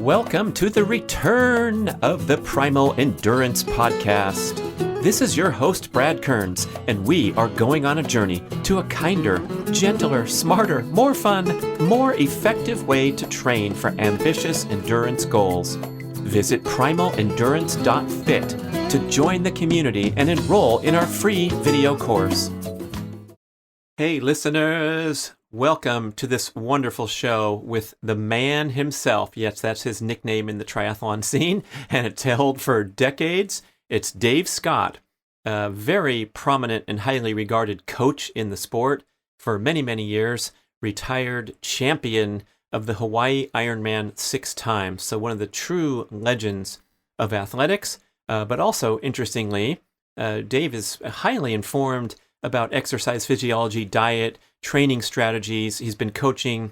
Welcome to the return of the Primal Endurance Podcast. This is your host, Brad Kearns, and we are going on a journey to a kinder, gentler, smarter, more fun, more effective way to train for ambitious endurance goals. Visit primalendurance.fit to join the community and enroll in our free video course. Hey listeners, welcome to this wonderful show with the man himself. Yes, that's his nickname in the triathlon scene, and it's held for decades. It's Dave Scott, a very prominent and highly regarded coach in the sport for many, many years, retired champion of the Hawaii IronMan 6 times. So one of the true legends of athletics, but also, interestingly, Dave is highly informed about exercise physiology, diet, training strategies. He's been coaching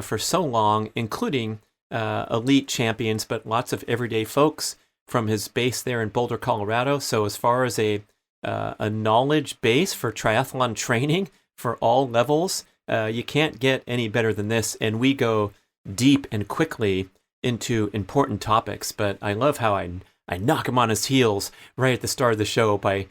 for so long, including elite champions, but lots of everyday folks from his base there in Boulder, Colorado. So as far as a knowledge base for triathlon training for all levels, you can't get any better than this. And we go deep and quickly into important topics. But I love how I knock him on his heels right at the start of the show by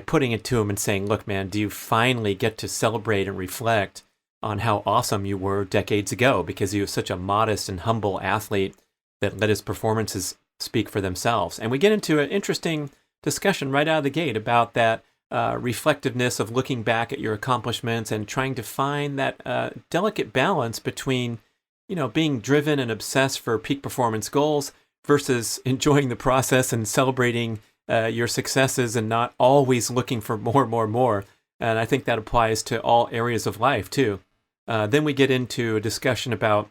putting it to him and saying, look, man, do you finally get to celebrate and reflect on how awesome you were decades ago? Because he was such a modest and humble athlete that let his performances speak for themselves. And we get into an interesting discussion right out of the gate about that reflectiveness of looking back at your accomplishments and trying to find that delicate balance between, being driven and obsessed for peak performance goals versus enjoying the process and celebrating your successes and not always looking for more. And I think that applies to all areas of life too. Then we get into a discussion about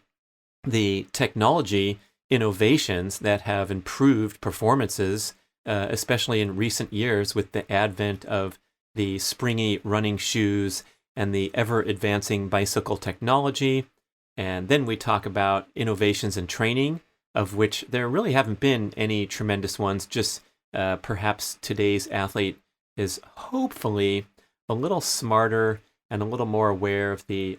the technology innovations that have improved performances, especially in recent years with the advent of the springy running shoes and the ever-advancing bicycle technology. And then we talk about innovations in training, of which there really haven't been any tremendous ones, just perhaps today's athlete is hopefully a little smarter and a little more aware of the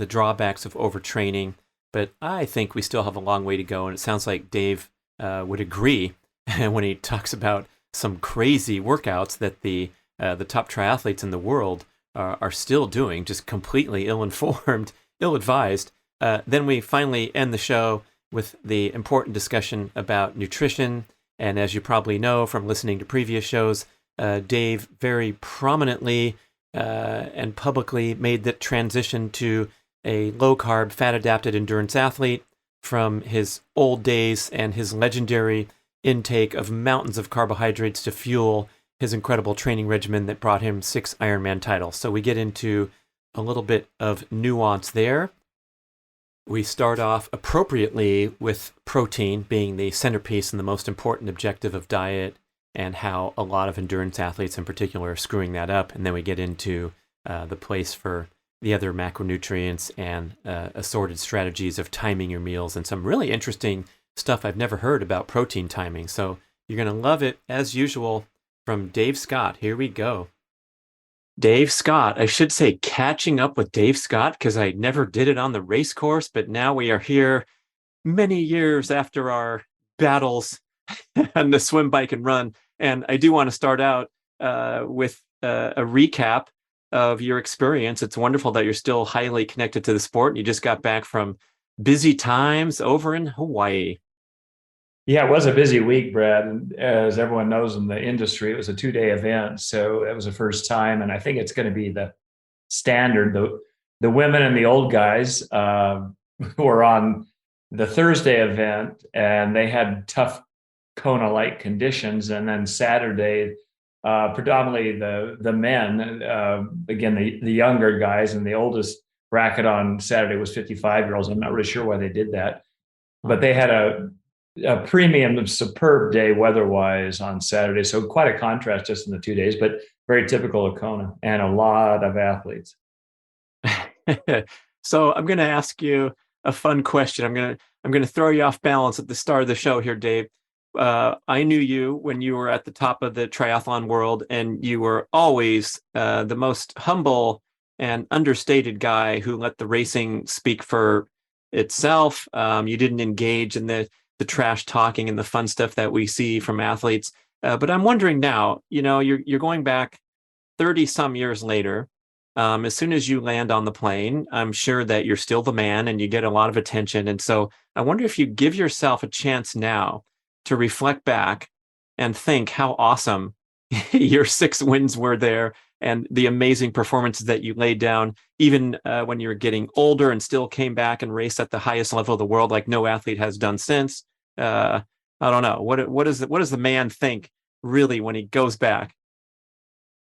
drawbacks of overtraining. But I think we still have a long way to go, and it sounds like Dave would agree when he talks about some crazy workouts that the top triathletes in the world are still doing, just completely ill-informed, ill-advised. Then we finally end the show with the important discussion about nutrition. And as you probably know from listening to previous shows, Dave very prominently and publicly made the transition to a low-carb, fat-adapted endurance athlete from his old days and his legendary intake of mountains of carbohydrates to fuel his incredible training regimen that brought him 6 Ironman titles. So we get into a little bit of nuance there. We start off appropriately with protein being the centerpiece and the most important objective of diet, and how a lot of endurance athletes in particular are screwing that up. And then we get into the place for the other macronutrients and assorted strategies of timing your meals and some really interesting stuff I've never heard about protein timing. So you're going to love it as usual from Dave Scott. Here we go. Dave Scott, I should say catching up with Dave Scott because I never did it on the race course, but now we are here many years after our battles on the swim, bike, and run. And I do want to start out with a recap of your experience. It's wonderful that you're still highly connected to the sport. You just got back from busy times over in Hawaii. Yeah, it was a busy week, Brad. And as everyone knows in the industry, it was a 2-day event. So it was the first time. And I think it's going to be the standard. The women and the old guys were on the Thursday event, and they had tough Kona-like conditions. And then Saturday, predominantly the men, again, the younger guys, and the oldest bracket on Saturday was 55-year-olds. I'm not really sure why they did that. But they had a premium of superb day weather-wise on Saturday. So quite a contrast just in the 2 days, but very typical of Kona and a lot of athletes. So I'm going to ask you a fun question. I'm going to throw you off balance at the start of the show here, Dave. I knew you when you were at the top of the triathlon world, and you were always the most humble and understated guy who let the racing speak for itself. You didn't engage in the the trash talking and the fun stuff that we see from athletes. But I'm wondering now, you're going back 30 some years later. As soon as you land on the plane, I'm sure that you're still the man and you get a lot of attention. And so I wonder if you give yourself a chance now to reflect back and think how awesome your 6 wins were there and the amazing performances that you laid down, even when you were getting older and still came back and raced at the highest level of the world, like no athlete has done since. I don't know. What does the man think really when he goes back?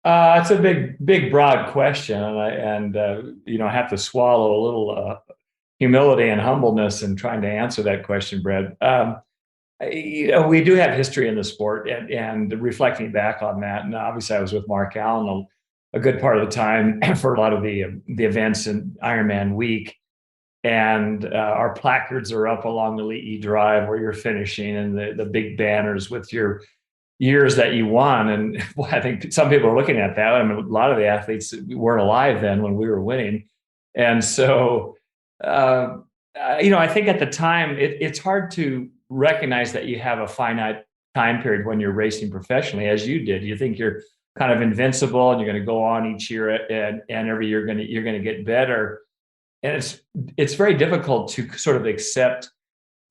It's a big, broad question, I have to swallow a little humility and humbleness in trying to answer that question, Brad. We do have history in the sport, and reflecting back on that, and obviously I was with Mark Allen a good part of the time for a lot of the events in Ironman week, and our placards are up along the Lee Drive where you're finishing, and the big banners with your years that you won. And well, I think some people are looking at that. I mean, a lot of the athletes weren't alive then when we were winning. And so, I think at the time it's hard to recognize that you have a finite time period when you're racing professionally, as you did. You think you're kind of invincible and you're going to go on each year, and every year you're going to get better. And it's very difficult to sort of accept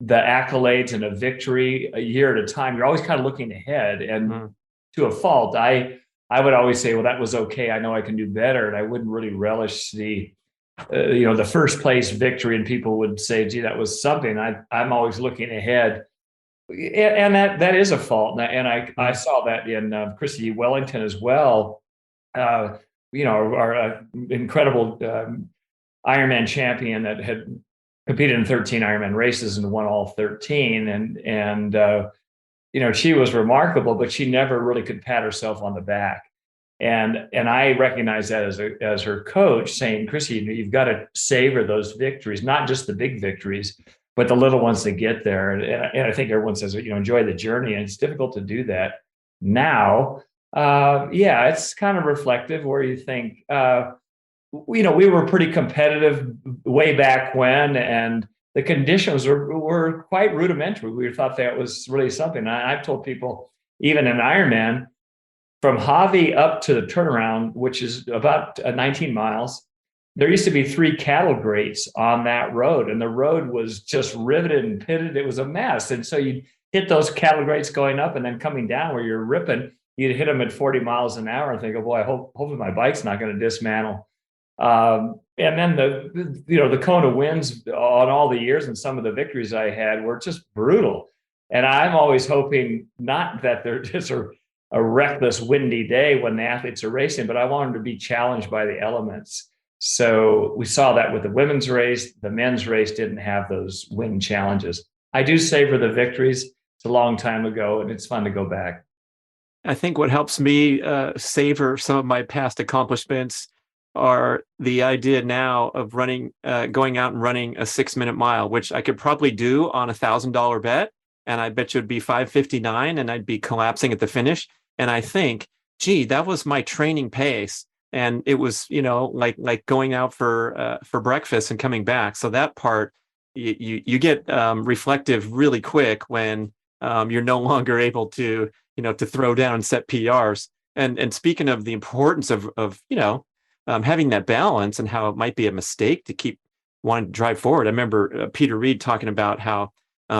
the accolades and a victory a year at a time. You're always kind of looking ahead, and to a fault. I would always say, well, that was okay. I know I can do better, and I wouldn't really relish the first place victory. And people would say, gee, that was something. I'm always looking ahead, and that is a fault. And I saw that in Christy Wellington as well. Our incredible Ironman champion that had competed in 13 Ironman races and won all 13. And she was remarkable, but she never really could pat herself on the back. And I recognize that as her coach, saying, Chrissy, you've got to savor those victories, not just the big victories, but the little ones that get there. And I think everyone says, enjoy the journey. And it's difficult to do that now. It's kind of reflective where you think, we were pretty competitive way back when, and the conditions were quite rudimentary. We thought that was really something. I've told people, even in Ironman, from Javi up to the turnaround, which is about 19 miles, there used to be 3 cattle grates on that road, and the road was just riveted and pitted. It was a mess. And so you'd hit those cattle grates going up, and then coming down where you're ripping, you'd hit them at 40 miles an hour and think, oh boy, hopefully my bike's not going to dismantle. And then the Kona wins on all the years, and some of the victories I had were just brutal. And I'm always hoping not that they're just a reckless, windy day when the athletes are racing, but I want them to be challenged by the elements. So we saw that with the women's race. The men's race didn't have those wind challenges. I do savor the victories. It's a long time ago, and it's fun to go back. I think what helps me savor some of my past accomplishments are the idea now of going out and running a 6-minute mile, which I could probably do on $1,000 bet. And I bet you it'd be 5:59 and I'd be collapsing at the finish. And I think, gee, that was my training pace. And it was, like going out for breakfast and coming back. So that part, you get reflective really quick when you're no longer able to throw down and set PRs. And speaking of the importance of having that balance and how it might be a mistake to keep wanting to drive forward. I remember Peter Reed talking about how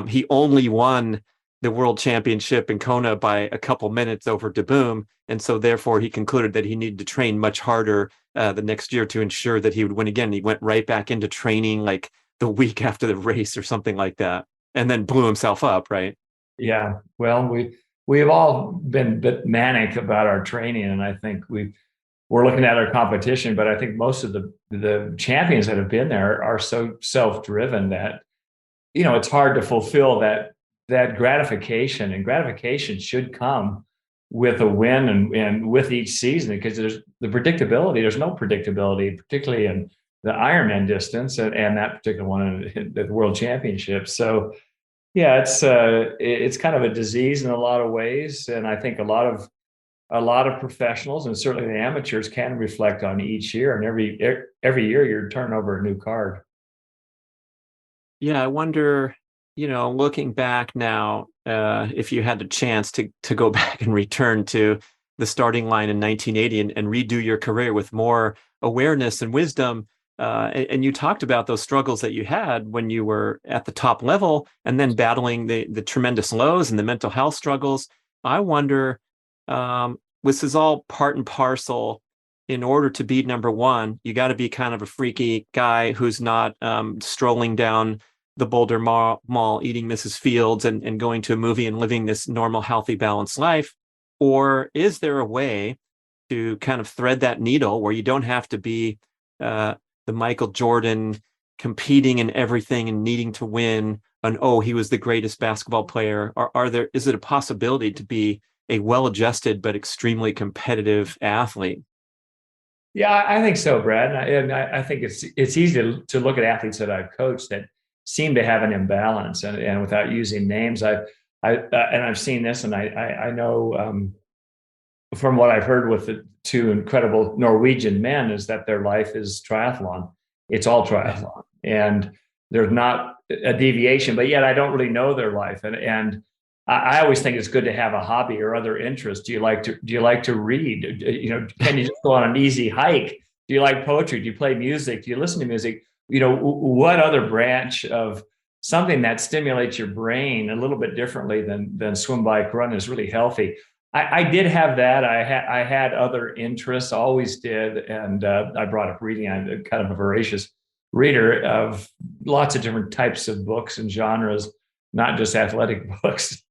he only won the world championship in Kona by a couple minutes over De Boom. And so therefore he concluded that he needed to train much harder the next year to ensure that he would win again. He went right back into training like the week after the race or something like that, and then blew himself up, right? Yeah. Well, we've all been a bit manic about our training, and I think we're looking at our competition, but I think most of the champions that have been there are so self-driven that, it's hard to fulfill that gratification, and gratification should come with a win and with each season, because there's no predictability, particularly in the Ironman distance and that particular one in the World Championship. So yeah, it's kind of a disease in a lot of ways. And I think a lot of professionals, and certainly the amateurs, can reflect on each year, and every year you're turning over a new card. Yeah, I wonder looking back now, if you had the chance to go back and return to the starting line in 1980 and redo your career with more awareness and wisdom, and you talked about those struggles that you had when you were at the top level and then battling the tremendous lows and the mental health struggles. I wonder, this is all part and parcel. In order to be number one, you got to be kind of a freaky guy who's not strolling down the Boulder Mall, eating Mrs. Fields and going to a movie and living this normal, healthy, balanced life? Or is there a way to kind of thread that needle where you don't have to be the Michael Jordan competing in everything and needing to win, and he was the greatest basketball player? Is it a possibility to be a well-adjusted but extremely competitive athlete? Yeah, I think so, Brad. I think it's easy to look at athletes that I've coached that seem to have an imbalance, and without using names, I've seen this, and I know from what I've heard with the two incredible Norwegian men is that their life is triathlon. It's all triathlon, and there's not a deviation. But yet, I don't really know their life, and I always think it's good to have a hobby or other interest. Do you like to read? Can you just go on an easy hike? Do you like poetry? Do you play music? Do you listen to music? What other branch of something that stimulates your brain a little bit differently than swim, bike, run is really healthy. I did have that. I had other interests, always did, and I brought up reading. I'm kind of a voracious reader of lots of different types of books and genres, not just athletic books.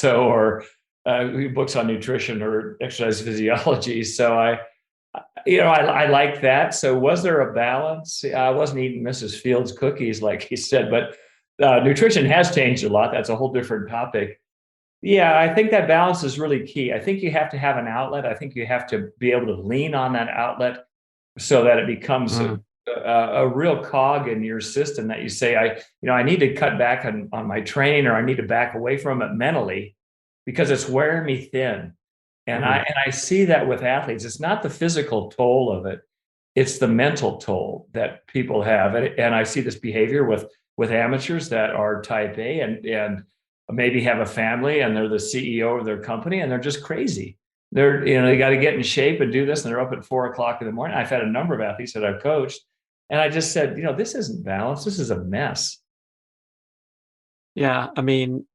Or books on nutrition or exercise physiology. So I like that. So was there a balance? I wasn't eating Mrs. Fields cookies, like he said, but nutrition has changed a lot. That's a whole different topic. Yeah, I think that balance is really key. I think you have to have an outlet. I think you have to be able to lean on that outlet so that it becomes a real cog in your system that you say, I need to cut back on my training, or I need to back away from it mentally because it's wearing me thin. And I see that with athletes. It's not the physical toll of it. It's the mental toll that people have. And I see this behavior with amateurs that are type A and maybe have a family and they're the CEO of their company and they're just crazy. They got to get in shape and do this. And they're up at 4 o'clock in the morning. I've had a number of athletes that I've coached. And I just said, this isn't balanced. This is a mess. Yeah. I mean,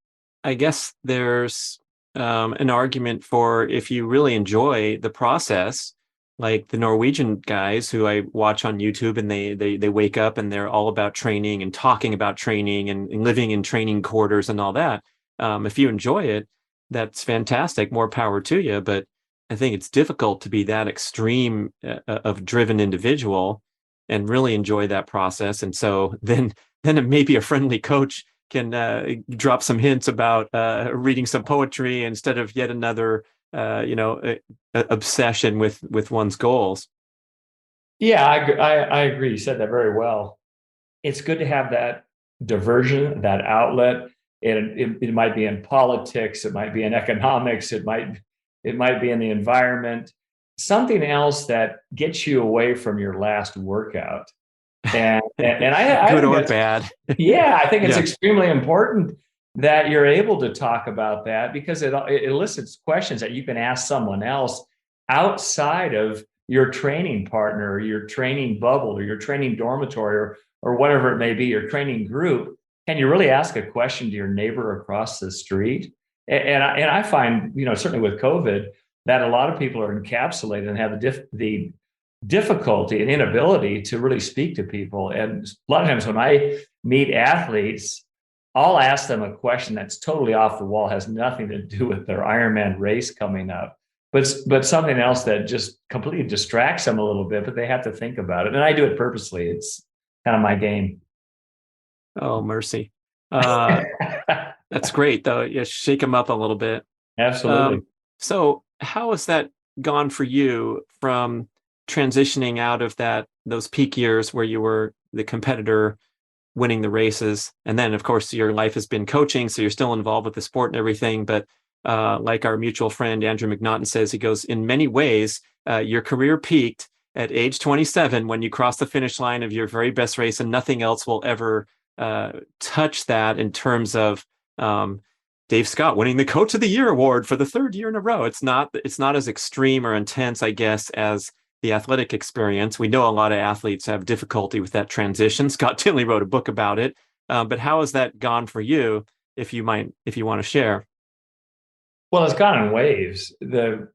I guess there's an argument for, if you really enjoy the process, like the Norwegian guys who I watch on YouTube, and they wake up and they're all about training and talking about training and living in training quarters and all that. If you enjoy it, that's fantastic. More power to you. But I think it's difficult to be that extreme of driven individual and really enjoy that process. And so then maybe a friendly coach can drop some hints about reading some poetry instead of yet another obsession with one's goals. Yeah, I agree. You said that very well. It's good to have that diversion, that outlet. It might be in politics, it might be in economics, it might be in the environment, something else that gets you away from your last workout. And I good or bad. Yeah, I think it's extremely important that you're able to talk about that, because it elicits questions that you can ask someone else outside of your training partner, or your training bubble, or your training dormitory, or whatever it may be, your training group. Can you really ask a question to your neighbor across the street? And I find, certainly with COVID, that a lot of people are encapsulated and have the difficulty and inability to really speak to people. And a lot of times when I meet athletes, I'll ask them a question that's totally off the wall, has nothing to do with their Ironman race coming up, but something else that just completely distracts them a little bit, but they have to think about it. And I do it purposely. It's kind of my game. Oh, mercy. That's great, though. Yeah, shake them up a little bit. Absolutely. So how has that gone for you from transitioning out of those peak years where you were the competitor winning the races, and then of course your life has been coaching, so you're still involved with the sport and everything, but like our mutual friend Andrew McNaughton says, he goes, in many ways your career peaked at age 27 when you crossed the finish line of your very best race, and nothing else will ever touch that in terms of Dave Scott winning the Coach of the Year award for the third year in a row. It's not as extreme or intense, I guess, as the athletic experience. We know a lot of athletes have difficulty with that transition. Scott Tinley wrote a book about it. But how has that gone for you, if you want to share? Well, it's gone in waves. To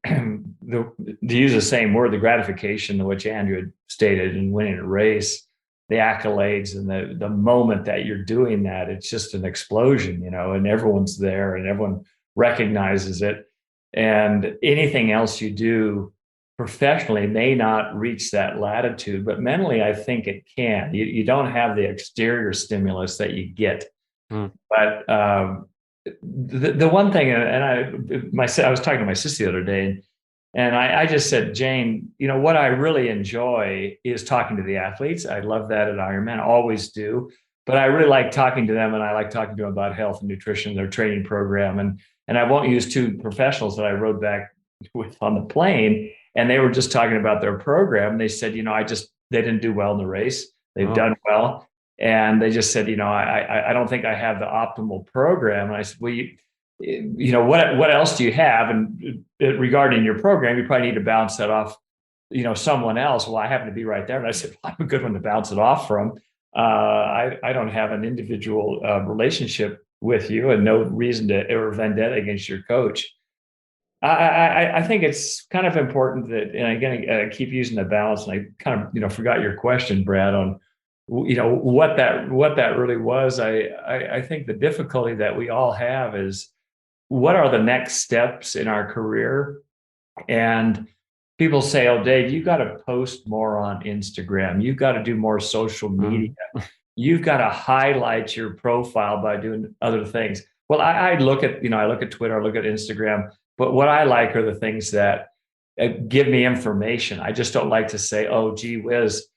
use the same word, the gratification, which Andrew had stated in winning a race, the accolades and the moment that you're doing that, it's just an explosion, and everyone's there and everyone recognizes it. And anything else you do professionally may not reach that latitude, but mentally, I think it can. You don't have the exterior stimulus that you get. But the one thing, and I was talking to my sister the other day, and I just said, Jane, what I really enjoy is talking to the athletes. I love that at IronMan, always do. But I really like talking to them, and I like talking to them about health and nutrition, their training program. And I won't use two professionals that I rode back with on the plane, and they were just talking about their program. They said, they didn't do well in the race. They've done well. And they just said, I don't think I have the optimal program. And I said, well, what else do you have? And regarding your program, you probably need to bounce that off, someone else. Well, I happen to be right there. And I said, I'm a good one to bounce it off from. I don't have an individual relationship with you and no reason to or vendetta against your coach. I think it's kind of important that, and again, I keep using the balance, and I kind of, forgot your question, Brad, on, what that really was. I think the difficulty that we all have is, what are the next steps in our career? And people say, oh, Dave, you got to post more on Instagram. You've got to do more social media. You've got to highlight your profile by doing other things. Well, I look at, I look at Twitter, I look at Instagram, but what I like are the things that give me information. I just don't like to say, oh, gee whiz,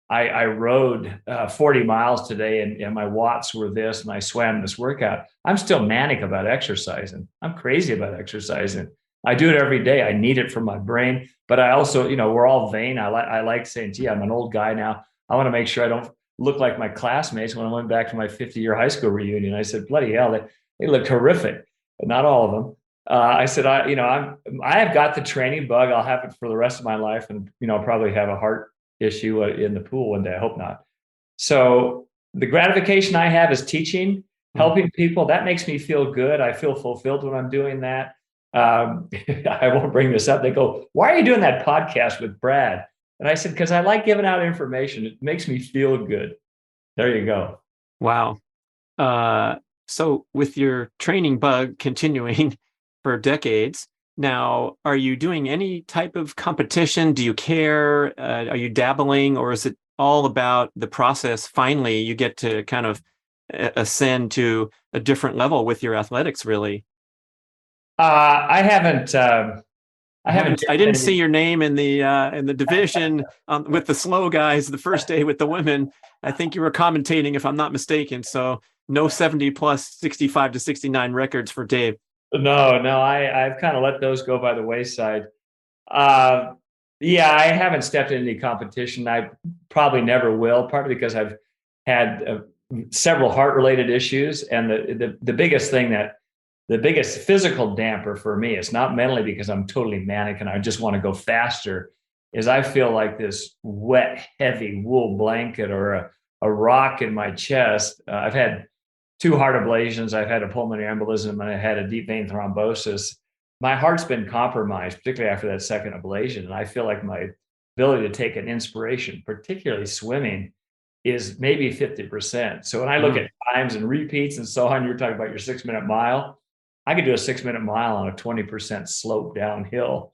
I rode 40 miles today and my watts were this and I swam this workout. I'm still manic about exercising. I'm crazy about exercising. I do it every day. I need it for my brain, but I also, we're all vain. I like saying, gee, I'm an old guy now. I want to make sure I don't look like my classmates. When I went back to my 50-year high school reunion, I said, bloody hell, they look horrific, but not all of them. I said, I have got the training bug. I'll have it for the rest of my life, and I'll probably have a heart issue in the pool one day. I hope not. So the gratification I have is teaching, helping people. That makes me feel good. I feel fulfilled when I'm doing that. I won't bring this up. They go, why are you doing that podcast with Brad? And I said, because I like giving out information. It makes me feel good. There you go. Wow. So with your training bug continuing for decades, now, are you doing any type of competition? Do you care? Are you dabbling, or is it all about the process? Finally, you get to kind of ascend to a different level with your athletics, really. I haven't. I didn't see your name in the division with the slow guys the first day with the women. I think you were commentating, if I'm not mistaken. So no 70 plus 65 to 69 records for Dave. No, I've kind of let those go by the wayside. Yeah, I haven't stepped into any competition. I probably never will, partly because I've had several heart-related issues, and the biggest thing the biggest physical damper for me, it's not mentally because I'm totally manic and I just want to go faster, is I feel like this wet, heavy wool blanket or a rock in my chest. I've had 2 heart ablations. I've had a pulmonary embolism, and I had a deep vein thrombosis. My heart's been compromised, particularly after that second ablation. And I feel like my ability to take an inspiration, particularly swimming, is maybe 50%. So when I look at times and repeats and so on, you're talking about your 6-minute mile. I could do a 6-minute mile on a 20% slope downhill.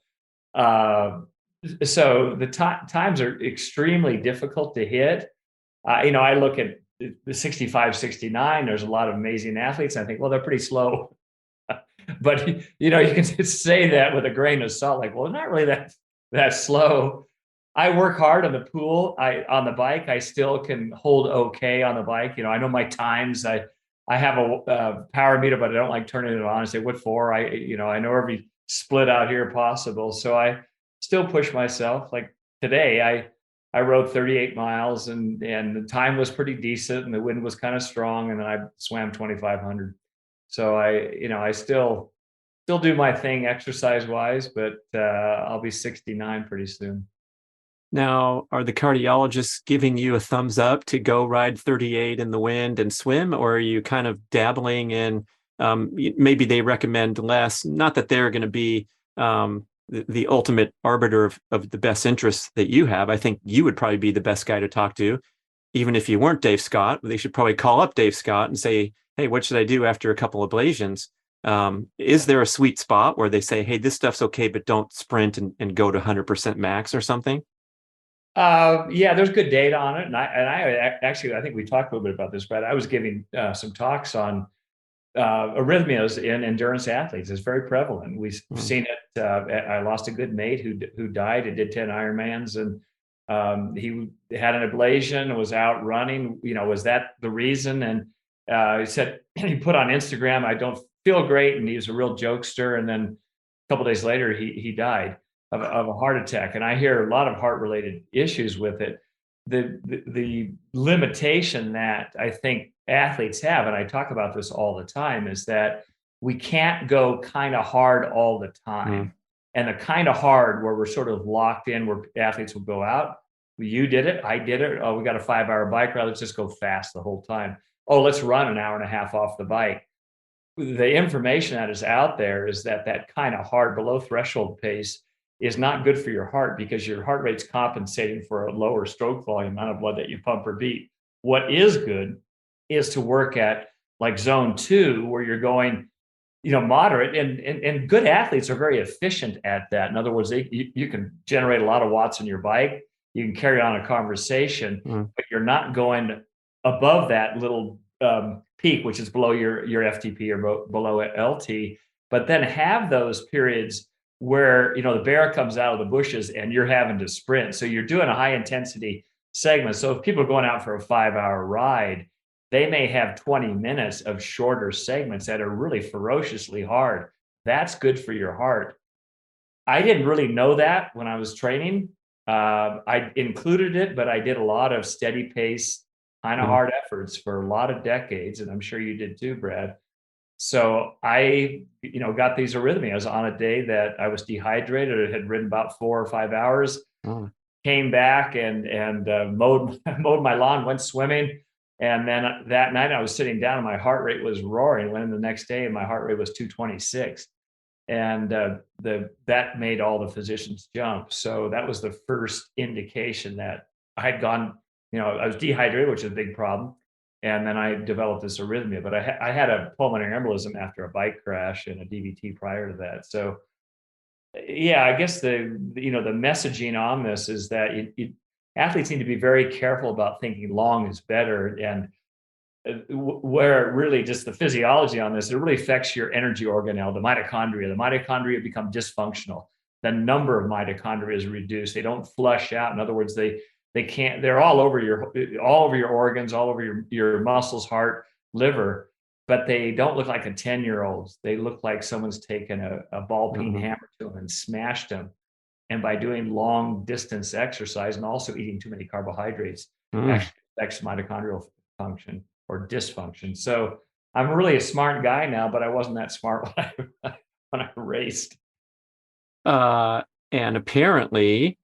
So the times are extremely difficult to hit. I look at the 65, 69, there's a lot of amazing athletes. I think, well, they're pretty slow. But, you can say that with a grain of salt, like, well, not really that slow. I work hard on the pool. On the bike, I still can hold okay on the bike. I know my times. I have a power meter, but I don't like turning it on. I say, what for? I know every split out here possible. So I still push myself. Like today, I rode 38 miles, and the time was pretty decent, and the wind was kind of strong, and then I swam 2,500. So I still do my thing exercise wise, but I'll be 69 pretty soon. Now, are the cardiologists giving you a thumbs up to go ride 38 in the wind and swim, or are you kind of dabbling in, maybe they recommend less? Not that they're going to be the ultimate arbiter of the best interests that you have. I think you would probably be the best guy to talk to. Even if you weren't Dave Scott, they should probably call up Dave Scott and say, hey, what should I do after a couple of ablations? Is there a sweet spot where they say, hey, this stuff's okay, but don't sprint and go to 100% max or something? Yeah, there's good data on it, and I think we talked a little bit about this, Brad. I was giving some talks on arrhythmias in endurance athletes. It's very prevalent. We've seen it. I lost a good mate who died. He did 10 Ironmans, and he had an ablation and was out running. Was that the reason? And he said he put on Instagram, "I don't feel great," and he was a real jokester. And then a couple of days later, he died of a heart attack. And I hear a lot of heart related issues with it. The limitation that I think athletes have, and I talk about this all the time, is that we can't go kind of hard all the time. And the kind of hard where we're sort of locked in, where athletes will go out. You did it, I did it. Oh, we got a 5-hour bike ride. Let's just go fast the whole time. Oh, let's run an hour and a half off the bike. The information that is out there is that kind of hard below threshold pace is not good for your heart, because your heart rate's compensating for a lower stroke volume, amount of blood that you pump per beat. What is good is to work at like zone 2, where you're going, moderate, and good athletes are very efficient at that. In other words, you can generate a lot of watts in your bike. You can carry on a conversation, but you're not going above that little peak, which is below your FTP or below LT. But then have those periods where the bear comes out of the bushes and you're having to sprint. So you're doing a high intensity segment. So if people are going out for a 5-hour ride, they may have 20 minutes of shorter segments that are really ferociously hard. That's good for your heart. I didn't really know that when I was training. I included it, but I did a lot of steady pace, kind of hard efforts for a lot of decades. And I'm sure you did too, Brad. So I, got these arrhythmias on a day that I was dehydrated. I had ridden about 4 or 5 hours, came back and mowed my lawn, went swimming. And then that night I was sitting down and my heart rate was roaring. Went in the next day and my heart rate was 226. And that made all the physicians jump. So that was the first indication that I had gone, I was dehydrated, which is a big problem. And then I developed this arrhythmia, but I had a pulmonary embolism after a bike crash and a DVT prior to that. So yeah, I guess the messaging on this is that athletes need to be very careful about thinking long is better. And where really just the physiology on this, it really affects your energy organelle, the mitochondria. The mitochondria become dysfunctional. The number of mitochondria is reduced. They don't flush out. In other words, they can't, they're all over your organs, all over your muscles, heart, liver, but they don't look like a 10-year-old. They look like someone's taken a ball peen hammer to them and smashed them. And by doing long distance exercise and also eating too many carbohydrates, actually affects mitochondrial function or dysfunction. So I'm really a smart guy now, but I wasn't that smart when I raced. And apparently,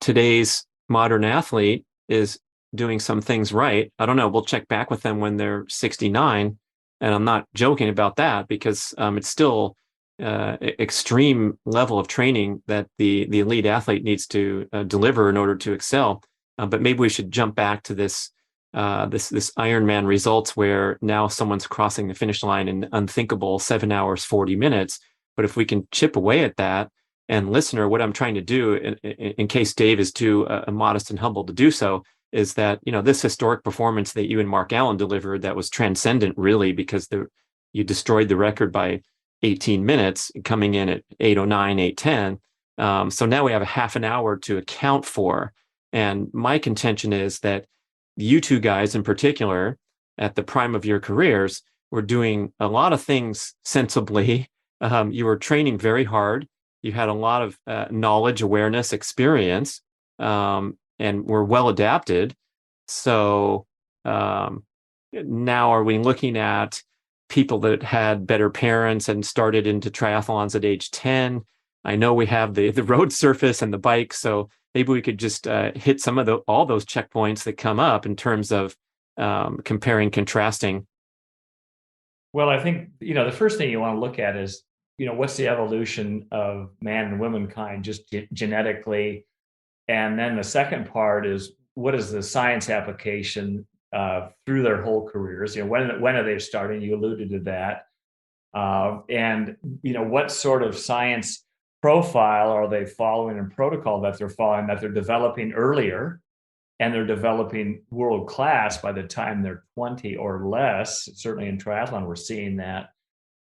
today's modern athlete is doing some things right. I don't know. We'll check back with them when they're 69. And I'm not joking about that, because it's still extreme level of training that the elite athlete needs to deliver in order to excel. But maybe we should jump back to this Ironman results, where now someone's crossing the finish line in unthinkable 7 hours, 40 minutes. But if we can chip away at that, and listener, what I'm trying to do, in case Dave is too modest and humble to do so, is that, this historic performance that you and Mark Allen delivered, that was transcendent, really, because you destroyed the record by 18 minutes, coming in at 8:09, 8:10. So now we have a half an hour to account for. And my contention is that you two guys in particular, at the prime of your careers, were doing a lot of things sensibly. You were training very hard. You had a lot of knowledge, awareness, experience. and were well adapted. So now are we looking at people that had better parents and started into triathlons at age 10? I know we have the road surface and the bike, so maybe we could just hit some of all those checkpoints that come up in terms of comparing, contrasting. Well, I think, the first thing you want to look at is, what's the evolution of man and womankind just genetically? And then the second part is, what is the science application through their whole careers? When are they starting? You alluded to that. And, what sort of science profile are they following and protocol that they're following, that they're developing earlier, and they're developing world class by the time they're 20 or less. Certainly in triathlon, we're seeing that.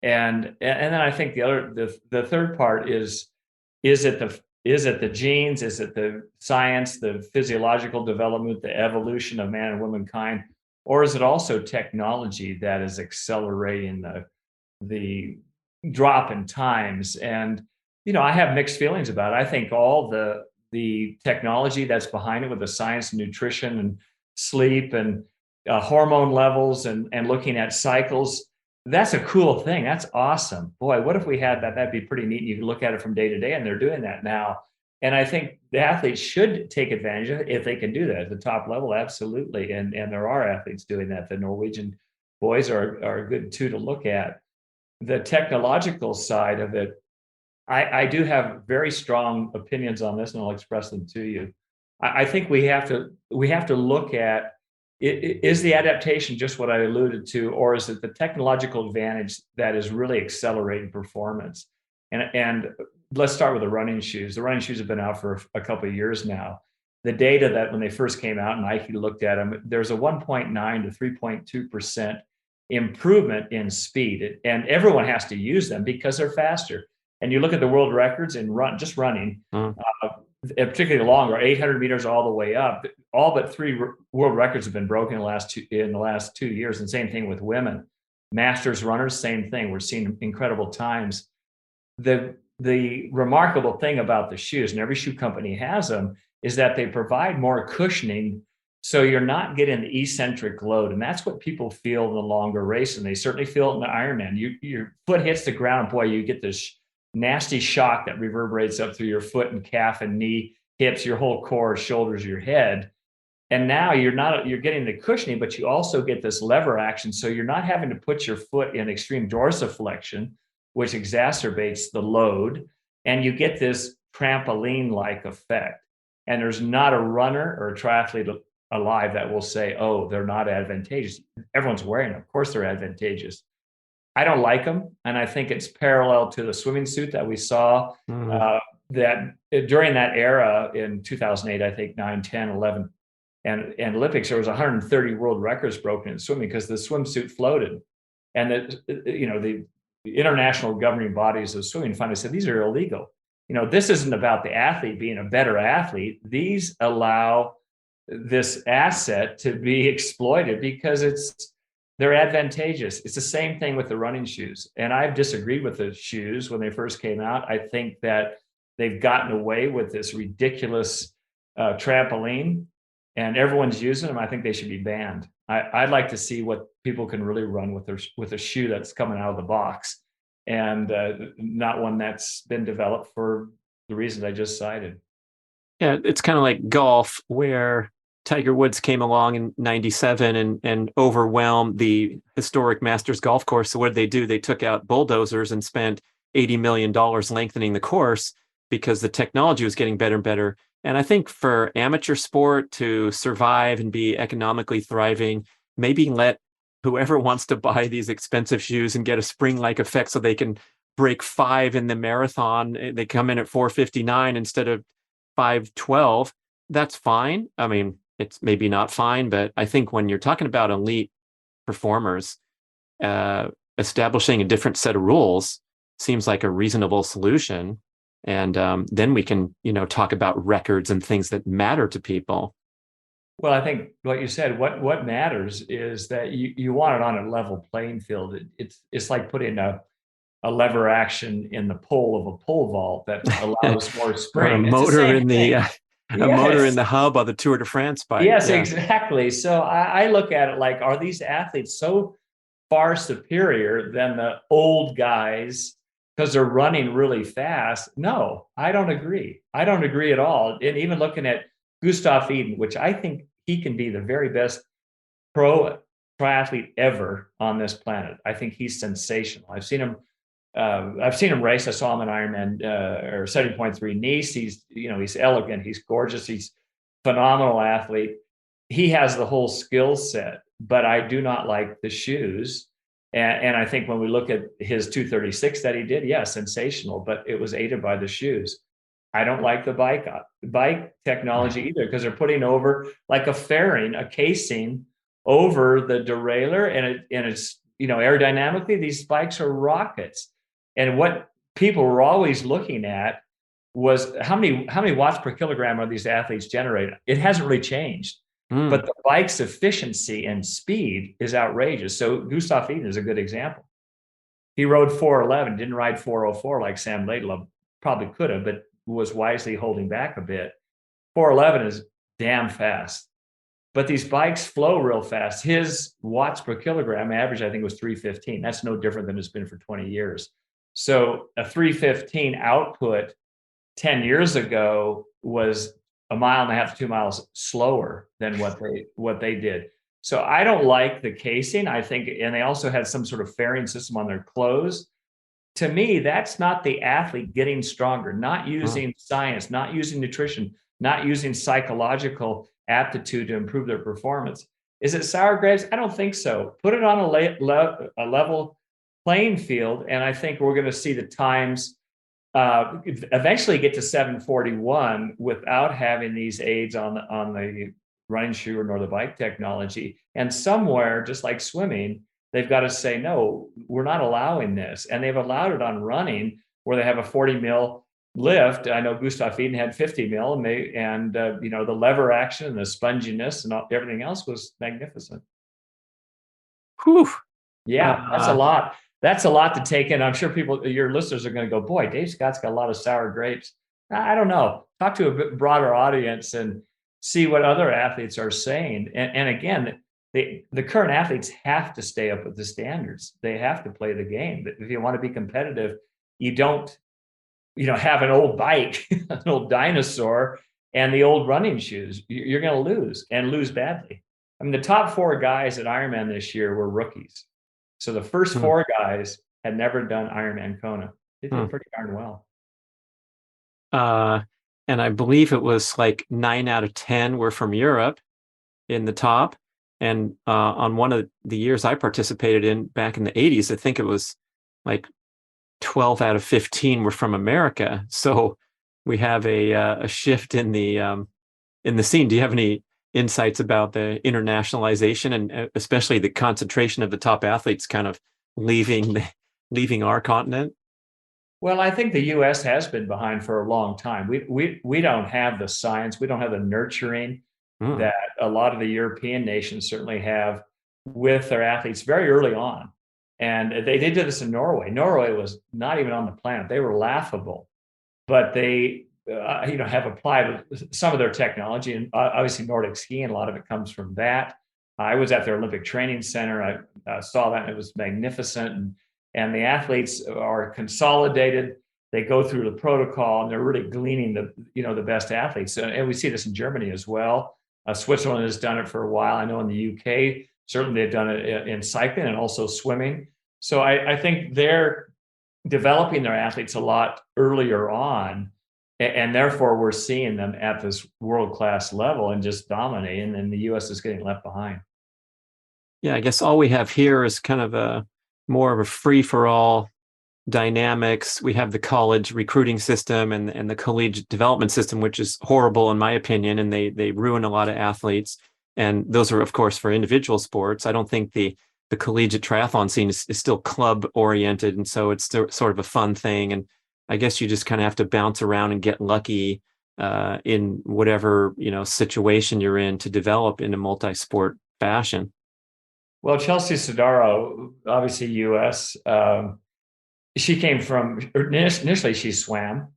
And then I think the third part is it the genes? Is it the science, the physiological development, the evolution of man and womankind? Or is it also technology that is accelerating the drop in times? And, I have mixed feelings about it. I think all the technology that's behind it, with the science, nutrition, and sleep, and hormone levels, and looking at cycles, that's a cool thing. That's awesome. Boy, what if we had that? That'd be pretty neat. You can look at it from day to day, and they're doing that now. And I think the athletes should take advantage of it if they can do that at the top level. Absolutely. And there are athletes doing that. The Norwegian boys are good too to look at. The technological side of it, I do have very strong opinions on this, and I'll express them to you. I think we have to look at, is the adaptation just what I alluded to, or is it the technological advantage that is really accelerating performance? And let's start with the running shoes. The running shoes have been out for a couple of years now. The data that when they first came out, and Nike looked at them, there's a 1.9 to 3.2% improvement in speed, and everyone has to use them because they're faster. And you look at the world records in running, particularly longer, 800 meters all the way up. All but 3 world records have been broken in the last 2 years. And same thing with women. Masters runners, same thing. We're seeing incredible times. The remarkable thing about the shoes, and every shoe company has them, is that they provide more cushioning, so you're not getting the eccentric load. And that's what people feel in the longer race, and they certainly feel it in the Ironman. Your foot hits the ground, boy, you get this nasty shock that reverberates up through your foot and calf and knee, hips, your whole core, shoulders, your head. And now you're getting the cushioning, but you also get this lever action. So you're not having to put your foot in extreme dorsiflexion, which exacerbates the load. And you get this trampoline-like effect. And there's not a runner or a triathlete alive that will say, oh, they're not advantageous. Everyone's wearing them. Of course they're advantageous. I don't like them, and I think it's parallel to the swimming suit that we saw that during that era in 2008, I think 9, 10, 11, and Olympics, there was 130 world records broken in swimming because the swimsuit floated. And the international governing bodies of swimming finally said, these are illegal. This isn't about the athlete being a better athlete. These allow this asset to be exploited because they're advantageous. It's the same thing with the running shoes. And I've disagreed with the shoes when they first came out. I think that they've gotten away with this ridiculous trampoline, and everyone's using them. I think they should be banned. I'd like to see what people can really run with a shoe that's coming out of the box, and not one that's been developed for the reasons I just cited. Yeah, it's kind of like golf, where Tiger Woods came along in '97 and overwhelmed the historic Masters golf course. So what did they do? They took out bulldozers and spent $80 million lengthening the course because the technology was getting better and better. And I think for amateur sport to survive and be economically thriving, maybe let whoever wants to buy these expensive shoes and get a spring-like effect so they can break 5 in the marathon. They come in at 4:59 instead of 5:12. That's fine. I mean, it's maybe not fine, but I think when you're talking about elite performers, establishing a different set of rules seems like a reasonable solution. And then we can, talk about records and things that matter to people. Well, I think what you said, what matters is that you want it on a level playing field. It's like putting a lever action in the pole of a pole vault that allows more spring. Or a motor in the A motor in Yes. the hub of the Tour de France bike. Yes, Yeah. exactly. So I look at it like, are these athletes so far superior than the old guys because they're running really fast? No, I don't agree. I don't agree at all. And even looking at Gustav Iden, which I think he can be the very best pro triathlete ever on this planet. I think he's sensational. I've seen him. I've seen him race. I saw him in Ironman or 70.3 Nice. He's elegant. He's gorgeous. He's phenomenal athlete. He has the whole skill set, but I do not like the shoes. And I think when we look at his 236 that he did, yeah, sensational, but it was aided by the shoes. I don't like the bike technology either, because they're putting over like a fairing, a casing over the derailleur, and it's aerodynamically these bikes are rockets. And what people were always looking at was how many watts per kilogram are these athletes generating. It hasn't really changed, but the bike's efficiency and speed is outrageous. So Gustav Iden is a good example. He rode 411, didn't ride 404 like Sam Laidlaw. Probably could have, but was wisely holding back a bit. 411 is damn fast, but these bikes flow real fast. His watts per kilogram average, I think, was 315. That's no different than it's been for 20 years. So a 315 output 10 years ago was a mile and a half to 2 miles slower than what they did. So I don't like the casing. I think, and they also had some sort of fairing system on their clothes. To me, that's not the athlete getting stronger, not using science, not using nutrition, not using psychological aptitude to improve their performance. Is it sour grapes? I don't think so. Put it on a level playing field, and I think we're going to see the times eventually get to 741 without having these aids on the running shoe nor the bike technology. And somewhere, just like swimming, they've got to say, no, we're not allowing this. And they've allowed it on running, where they have a 40 mil lift. I know Gustav Iden had 50 mil, and the lever action and the sponginess and everything else was magnificent. Whew. Yeah, that's a lot. That's a lot to take in. I'm sure your listeners are going to go, boy, Dave Scott's got a lot of sour grapes. I don't know. Talk to a bit broader audience and see what other athletes are saying. And again, the current athletes have to stay up with the standards. They have to play the game. But if you want to be competitive, you don't, have an old bike, an old dinosaur, and the old running shoes. You're going to lose, and lose badly. I mean, the top 4 guys at Ironman this year were rookies. So the first 4 guys had never done Ironman Kona. They did pretty darn well. And I believe it was like 9 out of 10 were from Europe in the top. And on one of the years I participated in back in the 80s, I think it was like 12 out of 15 were from America. So we have a shift in the scene. Do you have any insights about the internationalization and especially the concentration of the top athletes kind of leaving our continent? Well, I think the U.S. has been behind for a long time. We don't have the science, we don't have the nurturing that a lot of the European nations certainly have with their athletes very early on. And they did this in Norway. Norway was not even on the planet; they were laughable, but they have applied some of their technology, and obviously Nordic skiing. A lot of it comes from that. I was at their Olympic Training Center. I saw that, and it was magnificent. And the athletes are consolidated. They go through the protocol, and they're really gleaning the best athletes. And we see this in Germany as well. Switzerland has done it for a while. I know in the UK, certainly they've done it in cycling and also swimming. So I think they're developing their athletes a lot earlier on, and therefore we're seeing them at this world-class level and just dominating, and the U.S. is getting left behind. Yeah, I guess all we have here is kind of more of a free-for-all dynamics. We have the college recruiting system and the collegiate development system, which is horrible in my opinion, and they ruin a lot of athletes. And those are, of course, for individual sports. I don't think the collegiate triathlon scene is still club oriented, and so it's still sort of a fun thing. And I guess you just kind of have to bounce around and get lucky in whatever situation you're in to develop in a multi-sport fashion. Well, Chelsea Sodaro, obviously U.S. She came from, initially she swam,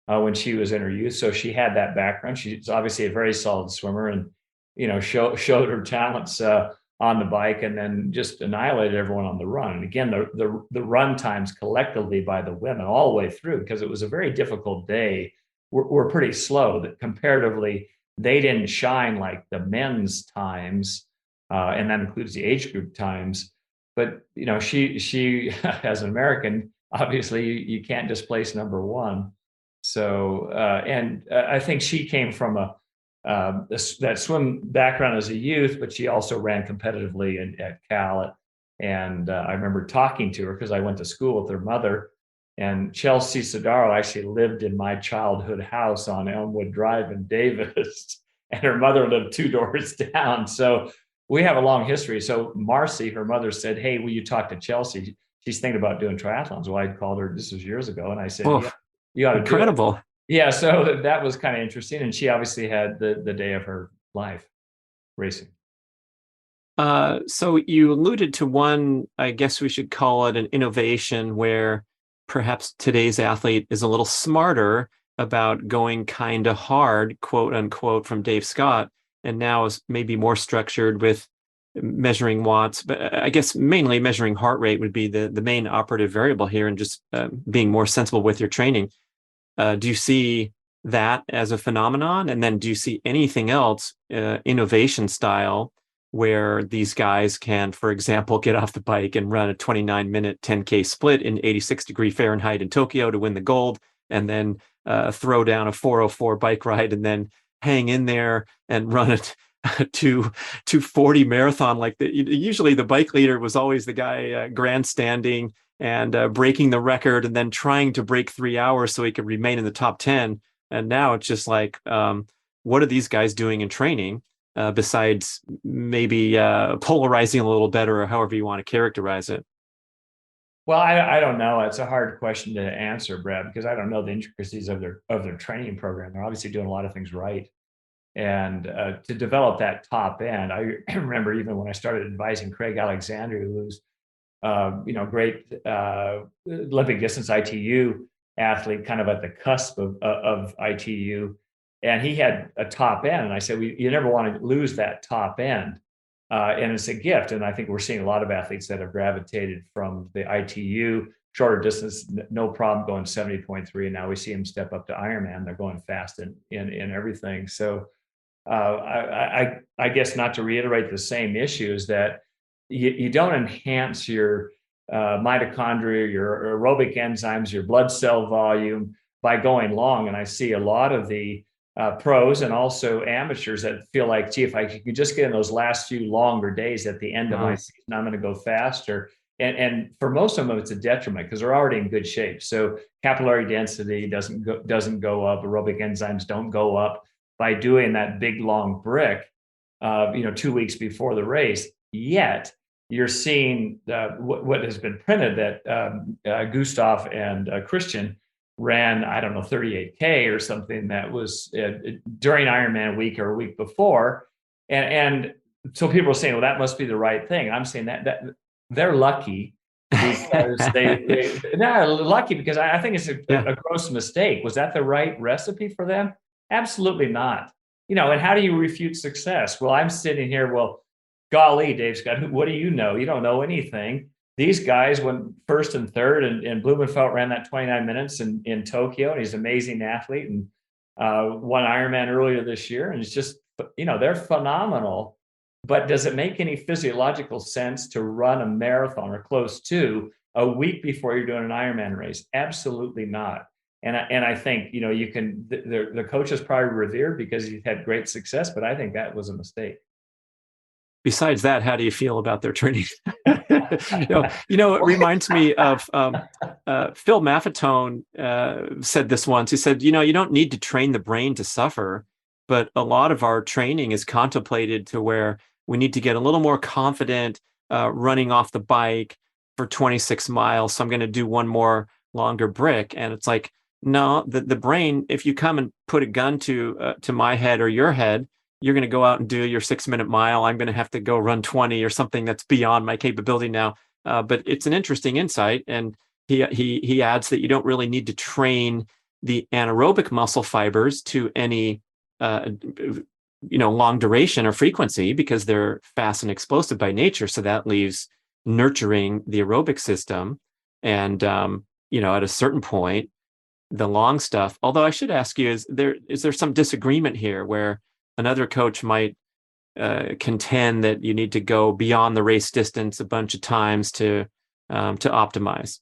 when she was in her youth. So she had that background. She's obviously a very solid swimmer, and showed her talents on the bike, and then just annihilated everyone on the run. And again, the run times collectively by the women all the way through, because it was a very difficult day, were pretty slow. That comparatively they didn't shine like the men's times, and that includes the age group times. But she as an American, obviously you can't displace number one. So and I think she came from that swim background as a youth, but she also ran competitively at Cal. And I remember talking to her because I went to school with her mother. And Chelsea Sodaro actually lived in my childhood house on Elmwood Drive in Davis, and her mother lived 2 doors down. So we have a long history. So Marcy, her mother, said, "Hey, will you talk to Chelsea? She's thinking about doing triathlons." Well, I called her. This was years ago, and I said, Oh, "Yeah, you ought to do it." incredible. Yeah, so that was kind of interesting, and she obviously had the day of her life racing. So you alluded to one, I guess we should call it an innovation, where perhaps today's athlete is a little smarter about going kind of hard, quote unquote, from Dave Scott, and now is maybe more structured with measuring watts. But I guess mainly measuring heart rate would be the main operative variable here, and just being more sensible with your training. Do you see that as a phenomenon? And then do you see anything else, innovation style, where these guys can, for example, get off the bike and run a 29-minute 10K split in 86 degree Fahrenheit in Tokyo to win the gold, and then throw down a 404 bike ride and then hang in there and run it to 240 marathon? Like usually the bike leader was always the guy grandstanding and breaking the record and then trying to break 3 hours so he could remain in the top 10. And now it's just like, what are these guys doing in training besides maybe polarizing a little better, or however you want to characterize it? Well, I don't know. It's a hard question to answer, Brad, because I don't know the intricacies of their training program. They're obviously doing a lot of things right. And to develop that top end, I remember even when I started advising Craig Alexander, who was great Olympic distance ITU athlete, kind of at the cusp of ITU, and he had a top end. And I said, you never want to lose that top end, and it's a gift. And I think we're seeing a lot of athletes that have gravitated from the ITU shorter distance, no problem going 70.3, and now we see them step up to Ironman. They're going fast in everything. So I guess, not to reiterate the same issues, that you don't enhance your mitochondria, your aerobic enzymes, your blood cell volume by going long. And I see a lot of the pros and also amateurs that feel like, gee, if I could just get in those last few longer days at the end of my season, I'm going to go faster. And for most of them, it's a detriment because they're already in good shape. So capillary density doesn't go up. Aerobic enzymes don't go up by doing that big long brick, 2 weeks before the race. Yet you're seeing what has been printed, that Gustav and Christian ran, I don't know, 38K or something that was during Ironman week or a week before. And so people are saying, well, that must be the right thing. I'm saying that they're lucky because they're lucky because I think it's a gross mistake. Was that the right recipe for them? Absolutely not. And how do you refute success? Well, I'm sitting here, well, golly, Dave Scott, what do you know? You don't know anything. These guys went first and third, and Blumenfeld ran that 29 minutes in Tokyo, and he's an amazing athlete, and won Ironman earlier this year. And it's just, they're phenomenal. But does it make any physiological sense to run a marathon or close to a week before you're doing an Ironman race? Absolutely not. And I think, you can, the coach is probably revered because he's had great success, but I think that was a mistake. Besides that, how do you feel about their training? It reminds me of Phil Maffetone said this once. He said, you don't need to train the brain to suffer, but a lot of our training is contemplated to where we need to get a little more confident running off the bike for 26 miles. So I'm going to do one more longer brick. And it's like, no, the brain, if you come and put a gun to my head or your head, you're going to go out and do your 6-minute mile. I'm going to have to go run 20 or something that's beyond my capability now. But it's an interesting insight. And he adds that you don't really need to train the anaerobic muscle fibers to any long duration or frequency because they're fast and explosive by nature. So that leaves nurturing the aerobic system. And at a certain point, the long stuff. Although I should ask you, is there some disagreement here where another coach might contend that you need to go beyond the race distance a bunch of times to optimize?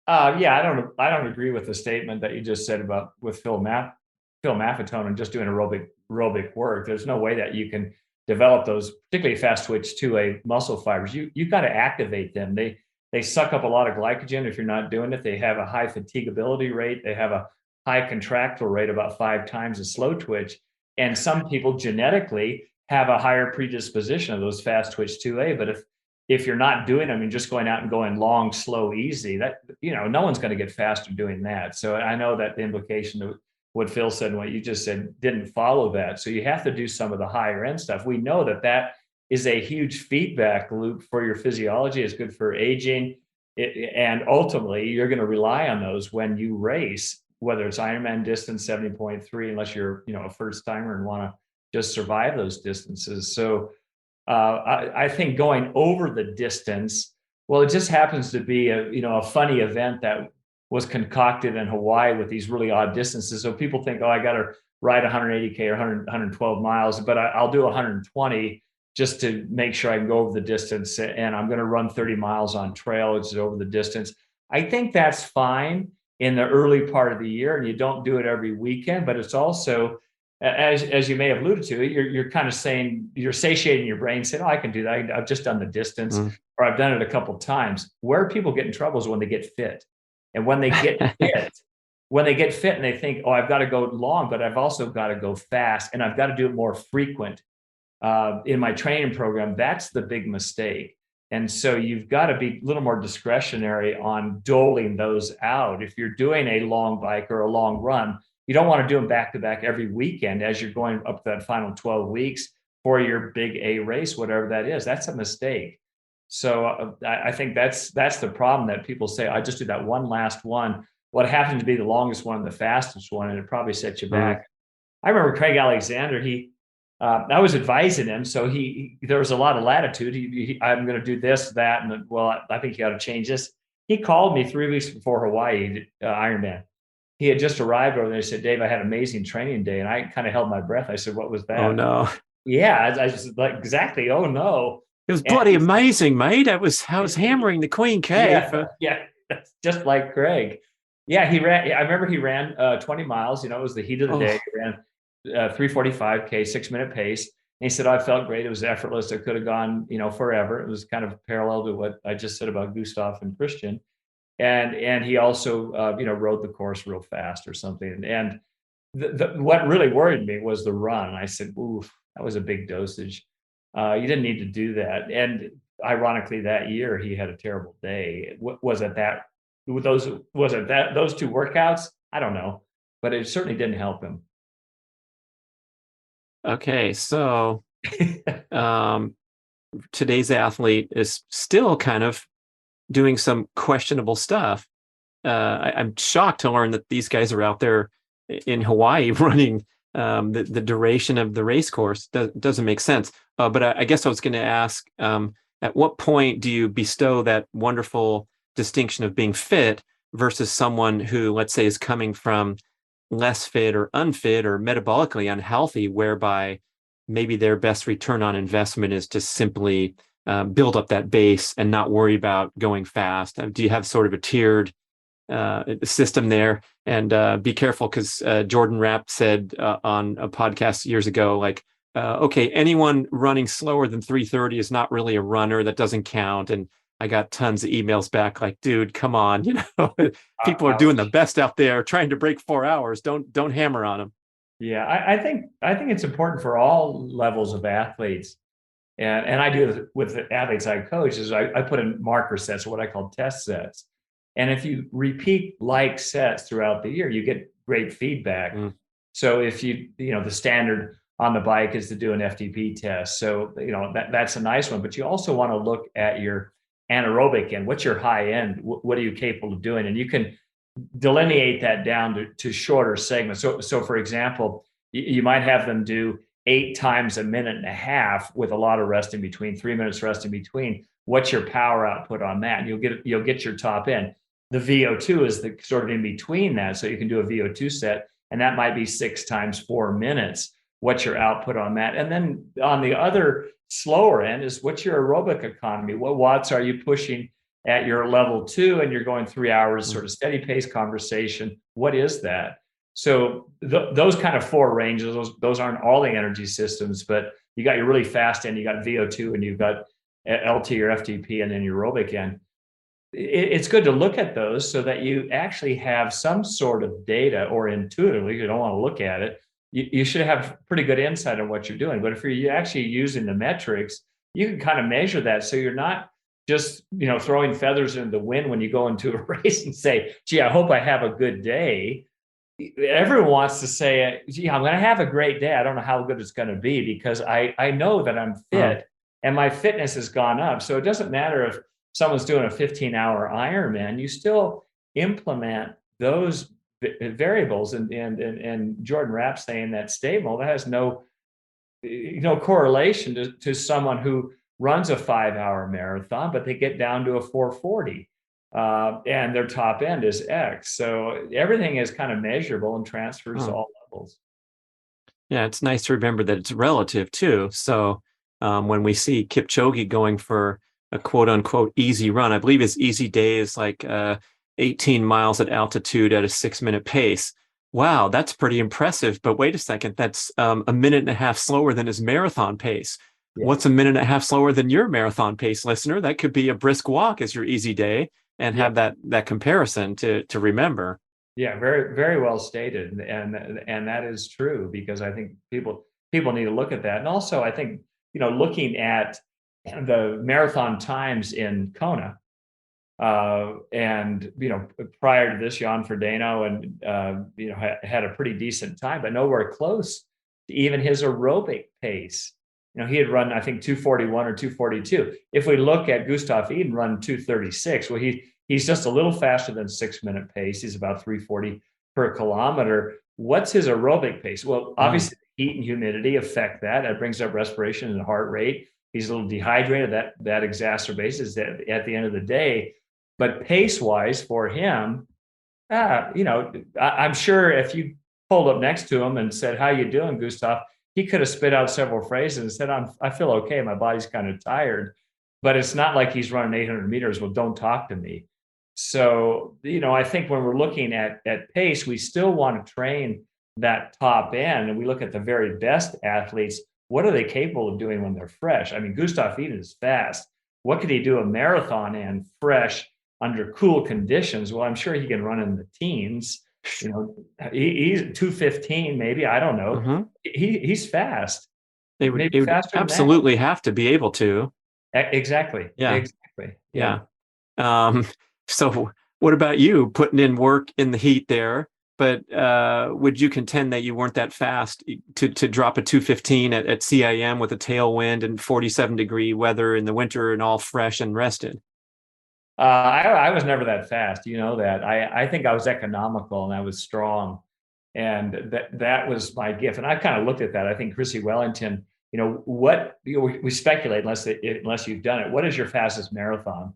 Yeah, I don't agree with the statement that you just said about with Phil Maffetone and just doing aerobic work. There's no way that you can develop those, particularly fast twitch 2A muscle fibers. You've got to activate them. They suck up a lot of glycogen if you're not doing it. They have a high fatigability rate. They have a high contractile rate, about 5 times a slow twitch. And some people genetically have a higher predisposition of those fast twitch 2A. But if you're not doing them and just going out and going long, slow, easy, that no one's going to get faster doing that. So I know that the implication of what Phil said and what you just said didn't follow that. So you have to do some of the higher end stuff. We know that is a huge feedback loop for your physiology. It's good for aging. And ultimately, you're going to rely on those when you race, whether it's Ironman distance 70.3, unless you're a first timer and want to just survive those distances. So I think going over the distance, well, it just happens to be a funny event that was concocted in Hawaii with these really odd distances. So people think, I got to ride 180K or 112 miles, but I'll do 120 just to make sure I can go over the distance. And I'm going to run 30 miles on trail, which is over the distance. I think that's fine in the early part of the year, and you don't do it every weekend, but it's also, as you may have alluded to, you're kind of saying, you're satiating your brain, saying, I can do that. I've just done the distance, or I've done it a couple of times. Where people get in trouble is when they get fit. And when they get fit, and they think, I've got to go long, but I've also got to go fast, and I've got to do it more frequent in my training program. That's the big mistake. And so you've got to be a little more discretionary on doling those out. If you're doing a long bike or a long run, you don't want to do them back to back every weekend as you're going up to that final 12 weeks for your big A race, whatever that is. That's a mistake. So I think that's the problem, that people say, I just do that one last one. What happened to be the longest one, the fastest one, and it probably sets you back. I remember Craig Alexander, I was advising him. So there was a lot of latitude. I'm going to do this, that, and I think you got to change this. He called me 3 weeks before Hawaii Ironman. He had just arrived over there. He said, Dave, I had an amazing training day. And I kind of held my breath. I said, what was that? Oh, no. Yeah, I just like, exactly. Oh, no. It was bloody amazing, mate. I was hammering the Queen K. Yeah, that's just like Craig. Yeah, I remember he ran 20 miles. It was the heat of the day. He ran 3:45K, 6-minute pace. And he said, I felt great. It was effortless. It could have gone, forever. It was kind of parallel to what I just said about Gustav and Christian. And he also, rode the course real fast or something. And what really worried me was the run. I said, oof, that was a big dosage. You didn't need to do that. And ironically, that year he had a terrible day. Was it those two workouts? I don't know, but it certainly didn't help him. Okay, so today's athlete is still kind of doing some questionable stuff. I'm shocked to learn that these guys are out there in Hawaii running the duration of the race course. Doesn't make sense. But I guess I was going to ask, at what point do you bestow that wonderful distinction of being fit versus someone who, let's say, is coming from less fit or unfit or metabolically unhealthy, whereby maybe their best return on investment is to simply build up that base and not worry about going fast? Do you have sort of a tiered system there? And be careful, because Jordan Rapp said on a podcast years ago, like, okay, anyone running slower than 3:30 is not really a runner. That doesn't count. And I got tons of emails back like, dude, come on. People are doing the best out there trying to break 4 hours. Don't hammer on them. Yeah, I think it's important for all levels of athletes. And I do it with the athletes I coach, is I put in marker sets, or what I call test sets. And if you repeat like sets throughout the year, you get great feedback. So if the standard on the bike is to do an FTP test. So, that's a nice one, but you also want to look at your anaerobic end. What's your high end? What are you capable of doing? And you can delineate that down to shorter segments. So for example, you might have them do 8 times a minute and a half with a lot of rest in between, 3 minutes rest in between. What's your power output on that? And you'll get your top end. The VO2 is the sort of in between that. So you can do a VO2 set, and that might be 6 times 4 minutes. What's your output on that? And then on the other slower end is what's your aerobic economy? What watts are you pushing at your level 2, and you're going 3 hours, sort of steady pace conversation? What is that? So those kind of 4 ranges, those aren't all the energy systems, but you got your really fast end, you got VO2, and you've got LT or FTP, and then your aerobic end. It's good to look at those so that you actually have some sort of data, or intuitively, you don't want to look at it, you should have pretty good insight on what you're doing. But if you're actually using the metrics, you can kind of measure that, so you're not just throwing feathers in the wind when you go into a race and say, gee, I hope I have a good day. Everyone wants to say, gee, I'm going to have a great day. I don't know how good it's going to be, because I know that I'm fit and my fitness has gone up. So it doesn't matter if someone's doing a 15-hour Ironman, you still implement those variables. And Jordan Rapp's saying that stable, that has no correlation to someone who runs a 5-hour marathon, but they get down to a 4:40. And their top end is X. So everything is kind of measurable and transfers to all levels. Yeah, it's nice to remember that it's relative too. So when we see Kipchoge going for a quote unquote easy run, I believe his easy day is like 18 miles at altitude at a 6-minute pace. Wow, that's pretty impressive. But wait a second, that's a minute and a half slower than his marathon pace. Yeah. What's a minute and a half slower than your marathon pace, listener? That could be a brisk walk as your easy day, and have that comparison to remember. Yeah, very, very well stated. And that is true, because I think people need to look at that. And also, I think, looking at the marathon times in Kona, and prior to this, Jan Frodeno and had a pretty decent time, but nowhere close to even his aerobic pace. He had run, I think, 241 or 242. If we look at Gustav Iden, run 236. Well, he's just a little faster than 6-minute pace. He's about 340 per kilometer. What's his aerobic pace? Well, obviously, heat and humidity affect that. That brings up respiration and heart rate. He's a little dehydrated. That exacerbates it at the end of the day. But pace-wise for him, I'm sure if you pulled up next to him and said, "How you doing, Gustav?" he could have spit out several phrases and said, I feel okay. My body's kind of tired. But it's not like he's running 800 meters. Well, don't talk to me. So, I think when we're looking at pace, we still want to train that top end. And we look at the very best athletes. What are they capable of doing when they're fresh? I mean, Gustav Iden is fast. What could he do a marathon in fresh under cool conditions? Well, I'm sure he can run in the teens. He's 2:15, maybe. I don't know. Mm-hmm. He's fast. They would absolutely have to be able to. Exactly. Yeah. Exactly. Yeah. So what about you, putting in work in the heat there? But would you contend that you weren't that fast to drop a 2:15 at CIM with a tailwind and 47-degree weather in the winter and all fresh and rested? I was never that fast. That. I think I was economical and I was strong. And that was my gift. And I kind of looked at that. I think Chrissy Wellington, we speculate unless you've done it. What is your fastest marathon?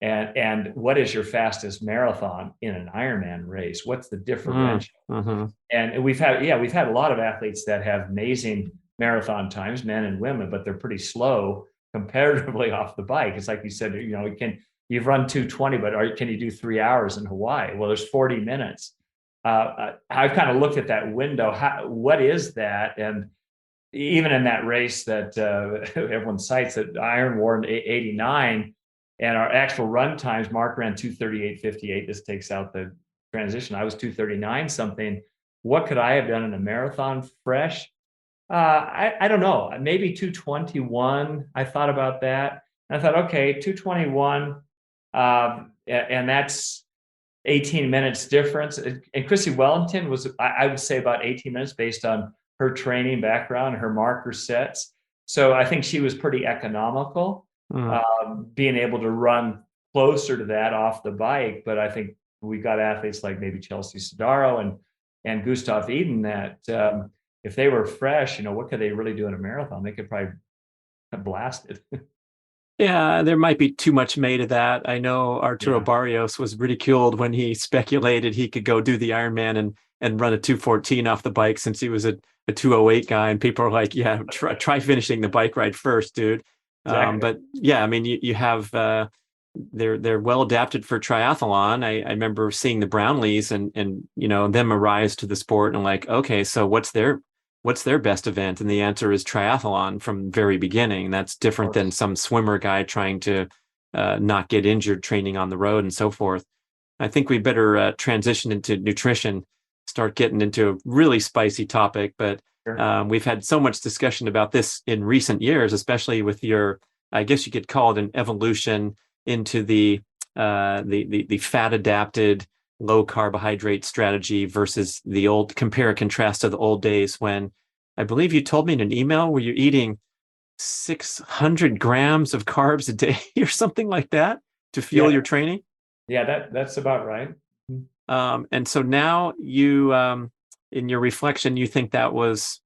And what is your fastest marathon in an Ironman race? What's the differential? Mm-hmm. And we've had a lot of athletes that have amazing marathon times, men and women, but they're pretty slow comparatively off the bike. It's like you said, you've run 220, but can you do 3 hours in Hawaii? Well, there's 40 minutes. I've kind of looked at that window. What is that? And even in that race that everyone cites, that Iron War 89, and our actual run times, Mark ran 2:38:58. This takes out the transition. I was 2:39 something. What could I have done in a marathon fresh? I don't know. Maybe 2:21. I thought about that. And I thought, okay, 2:21. And that's 18 minutes difference. And Chrissy Wellington was, I would say, about 18 minutes based on her training background, her marker sets. So I think she was pretty economical, being able to run closer to that off the bike. But I think we got athletes like maybe Chelsea Sodaro and Gustav Eden that if they were fresh, what could they really do in a marathon? They could probably have blasted. Yeah, there might be too much made of that. I know Arturo Yeah, Barrios was ridiculed when he speculated he could go do the Ironman and run a 2:14 off the bike since he was a 2:08 guy. And people are like, yeah, try finishing the bike ride first, dude. exactly. But yeah, I mean, you have they're well adapted for triathlon. I remember seeing the Brownlees and them arise to the sport and like, okay, so what's their best event? And the answer is triathlon from very beginning. That's Of different than course. some swimmer guy trying to not get injured training on the road and so forth. I think we better transition into nutrition, start getting into a really spicy topic. But Sure. we've had so much discussion about this in recent years, especially with your, I guess you could call it an evolution into the fat adapted low carbohydrate strategy versus the old, compare and contrast to the old days when I believe you told me in an email where you're eating 600 grams of carbs a day or something like that to fuel Yeah, your training. yeah, that's about right. Mhm. And so now in your reflection, you think that was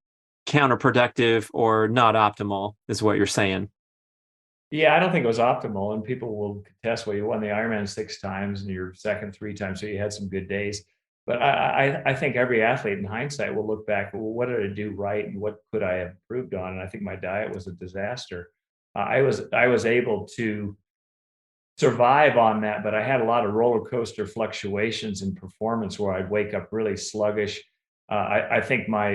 counterproductive or not optimal, is what you're saying. Yeah, I don't think it was optimal, and people will contest, well, you won the Ironman 6 times and you're second 3 times, so you had some good days. But I think every athlete in hindsight will look back, well, what did I do right and what could I have improved on? And I think my diet was a disaster. I was able to survive on that, but I had a lot of roller coaster fluctuations in performance where I'd wake up really sluggish. I think my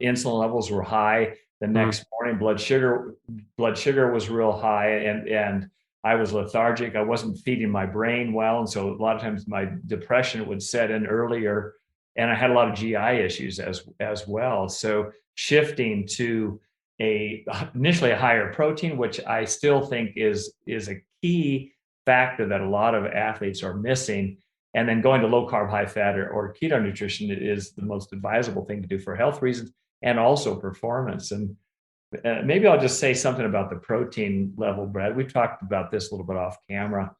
insulin levels were high the Mm. next morning. Blood sugar was real high, and I was lethargic. I wasn't feeding my brain well, and so a lot of times my depression would set in earlier, and I had a lot of GI issues as well. So shifting to a initially a higher protein, which I still think is a key factor that a lot of athletes are missing. And then going to low carb, high fat, or keto nutrition is the most advisable thing to do for health reasons and also performance. And maybe I'll just say something about the protein level, Brad. We talked about this a little bit off camera.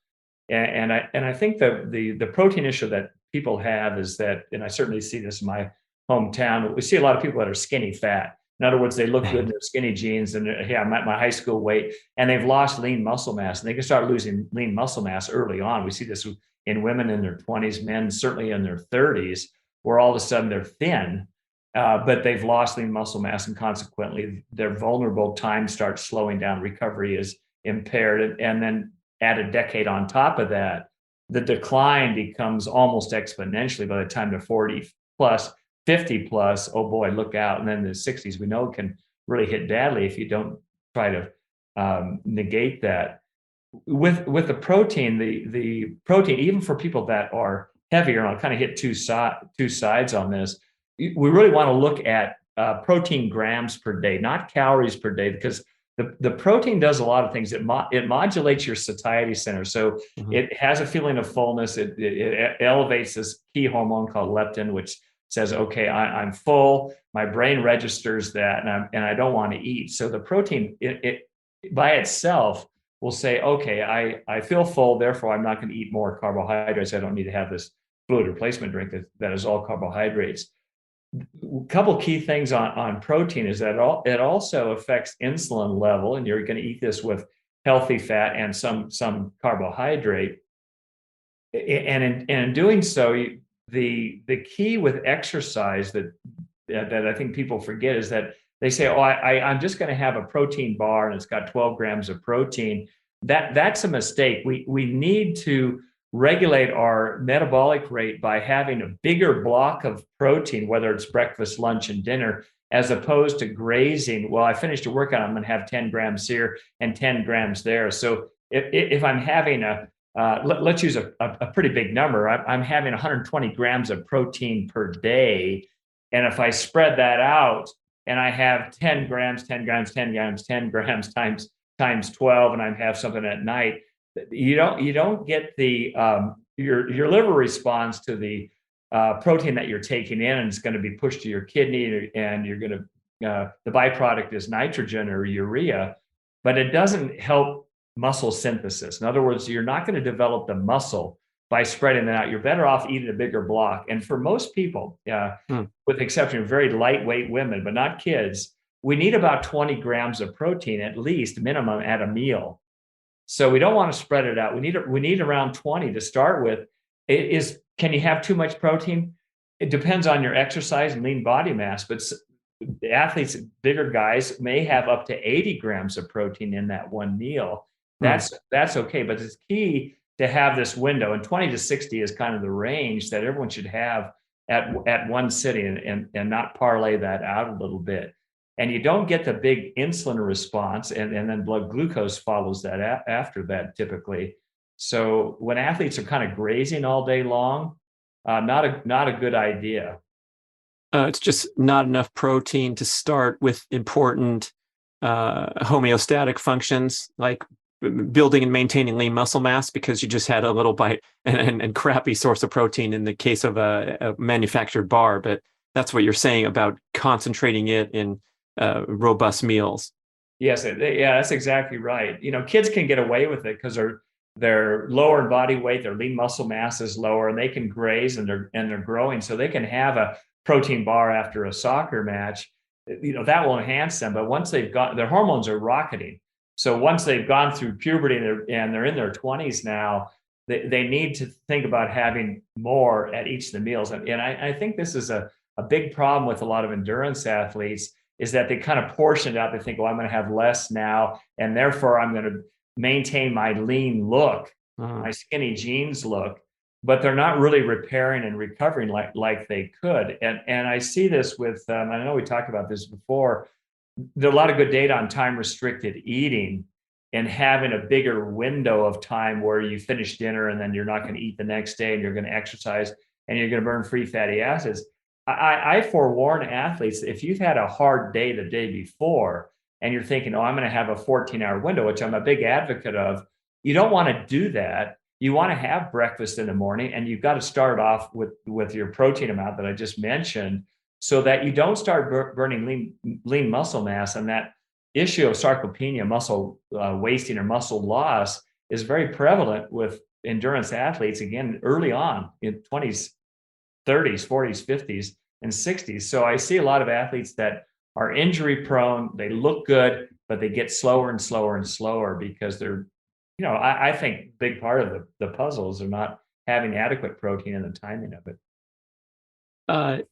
And I think that the protein issue that people have is that, and I certainly see this in my hometown, we see a lot of people that are skinny fat. In other words, they look good in their skinny jeans and hey, I'm at my high school weight, and they've lost lean muscle mass, and they can start losing lean muscle mass early on. We see this in women in their 20s, men certainly in their 30s, where all of a sudden they're thin, but they've lost lean muscle mass, and consequently their vulnerable time starts slowing down. Recovery is impaired, and then add a decade on top of that, the decline becomes almost exponentially by the time they're 40 plus, 50 plus. Oh boy, look out. And then the 60s, we know it can really hit badly if you don't try to negate that. With the protein, the protein, even for people that are heavier, and I'll kind of hit two sides on this, we really want to look at protein grams per day, not calories per day, because the protein does a lot of things. It modulates your satiety center. So Mhm. it has a feeling of fullness. It elevates this key hormone called leptin, which says, okay, I'm full. My brain registers that, and I don't want to eat. So the protein, it by itself will say, okay, I feel full, therefore I'm not going to eat more carbohydrates. I don't need to have this fluid replacement drink that is all carbohydrates. A couple key things on protein is that it also affects insulin level, and you're going to eat this with healthy fat and some carbohydrate. And in doing so, the key with exercise that I think people forget is that they say, oh, I'm just going to have a protein bar and it's got 12 grams of protein. That's a mistake. We need to regulate our metabolic rate by having a bigger block of protein, whether it's breakfast, lunch, and dinner, as opposed to grazing. Well, I finished a workout, I'm going to have 10 grams here and 10 grams there. So if I'm having let's use a pretty big number. I'm having 120 grams of protein per day. And if I spread that out and I have 10 grams, 10 grams, 10 grams, 10 grams times 12, and I have something at night, you don't get the your liver responds to the protein that you're taking in, and it's going to be pushed to your kidney, and you're going to the byproduct is nitrogen or urea, but it doesn't help muscle synthesis. In other words, you're not going to develop the muscle by spreading that out. You're better off eating a bigger block. And for most people, Hmm. with the exception of very lightweight women, but not kids, we need about 20 grams of protein at least minimum at a meal. So we don't want to spread it out. We need around 20 to start with. Can you have too much protein? It depends on your exercise and lean body mass, but the athletes, bigger guys, may have up to 80 grams of protein in that one meal. Hmm. That's okay, but it's key to have this window, and 20 to 60 is kind of the range that everyone should have at one sitting, and not parlay that out a little bit. And you don't get the big insulin response, and then blood glucose follows that after that typically. So when athletes are kind of grazing all day long, not a good idea. It's just not enough protein to start with important homeostatic functions like building and maintaining lean muscle mass, because you just had a little bite and crappy source of protein in the case of a manufactured bar. But that's what you're saying about concentrating it in robust meals. Yes, yeah, that's exactly right. Kids can get away with it because they're lower in body weight, their lean muscle mass is lower, and they can graze, and they're growing, so they can have a protein bar after a soccer match. That will enhance them. But once they've got their hormones are rocketing, so once they've gone through puberty and they're in their 20s now, they need to think about having more at each of the meals. And I think this is a big problem with a lot of endurance athletes, is that they kind of portion it out. They think, well, I'm going to have less now, and therefore I'm going to maintain my lean look, my skinny jeans look, but they're not really repairing and recovering like they could. And I see this with, I know we talked about this before. There's a lot of good data on time restricted eating and having a bigger window of time where you finish dinner and then you're not going to eat the next day, and you're going to exercise and you're going to burn free fatty acids. I forewarn athletes, if you've had a hard day the day before and you're thinking, oh, I'm going to have a 14-hour window, which I'm a big advocate of, you don't want to do that. You want to have breakfast in the morning, and you've got to start off with your protein amount that I just mentioned, so that you don't start burning lean muscle mass. And that issue of sarcopenia, muscle wasting or muscle loss, is very prevalent with endurance athletes, again, early on in 20s, 30s, 40s, 50s, and 60s. So I see a lot of athletes that are injury prone. They look good, but they get slower and slower and slower because I think big part of the puzzles are not having adequate protein and the timing of it.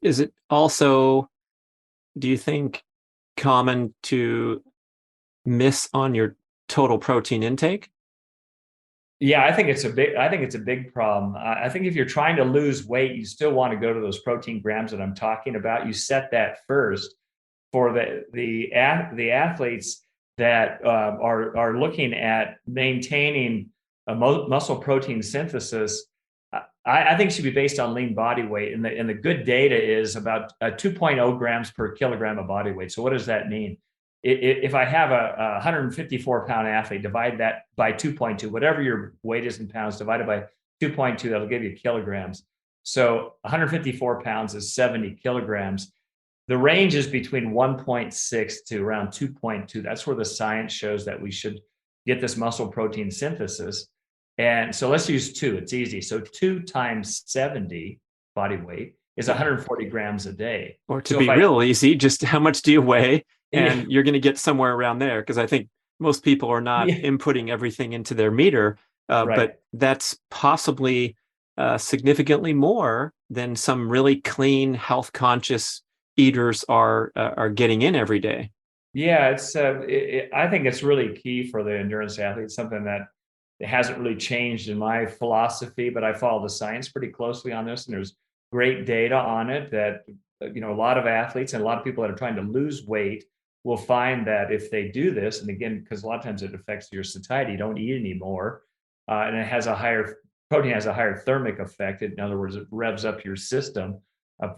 Is it also, do you think, common to miss on your total protein intake? Yeah, I think it's a big problem. I think if you're trying to lose weight, you still want to go to those protein grams that I'm talking about. You set that first for the athletes that are looking at maintaining a muscle protein synthesis. I think it should be based on lean body weight, and the good data is about 2.0 grams per kilogram of body weight. So what does that mean? If I have a 154 pound athlete, divide that by 2.2, whatever your weight is in pounds, divided by 2.2, that'll give you kilograms. So 154 pounds is 70 kilograms. The range is between 1.6 to around 2.2. That's where the science shows that we should get this muscle protein synthesis. And so let's use two. It's easy. So 2 times 70 body weight is 140 grams a day. Or to So be real easy, just how much do you weigh? yeah, And you're going to get somewhere around there, because I think most people are not yeah, inputting everything into their meter, right. but that's possibly significantly more than some really clean, health conscious eaters are getting in every day. Yeah, I think it's really key for the endurance athlete. Something that hasn't really changed in my philosophy, but I follow the science pretty closely on this, and there's great data on it that a lot of athletes and a lot of people that are trying to lose weight will find that if they do this, and again, because a lot of times it affects your satiety, you don't eat anymore, and it has a higher protein has a higher thermic effect. In other words, it revs up your system.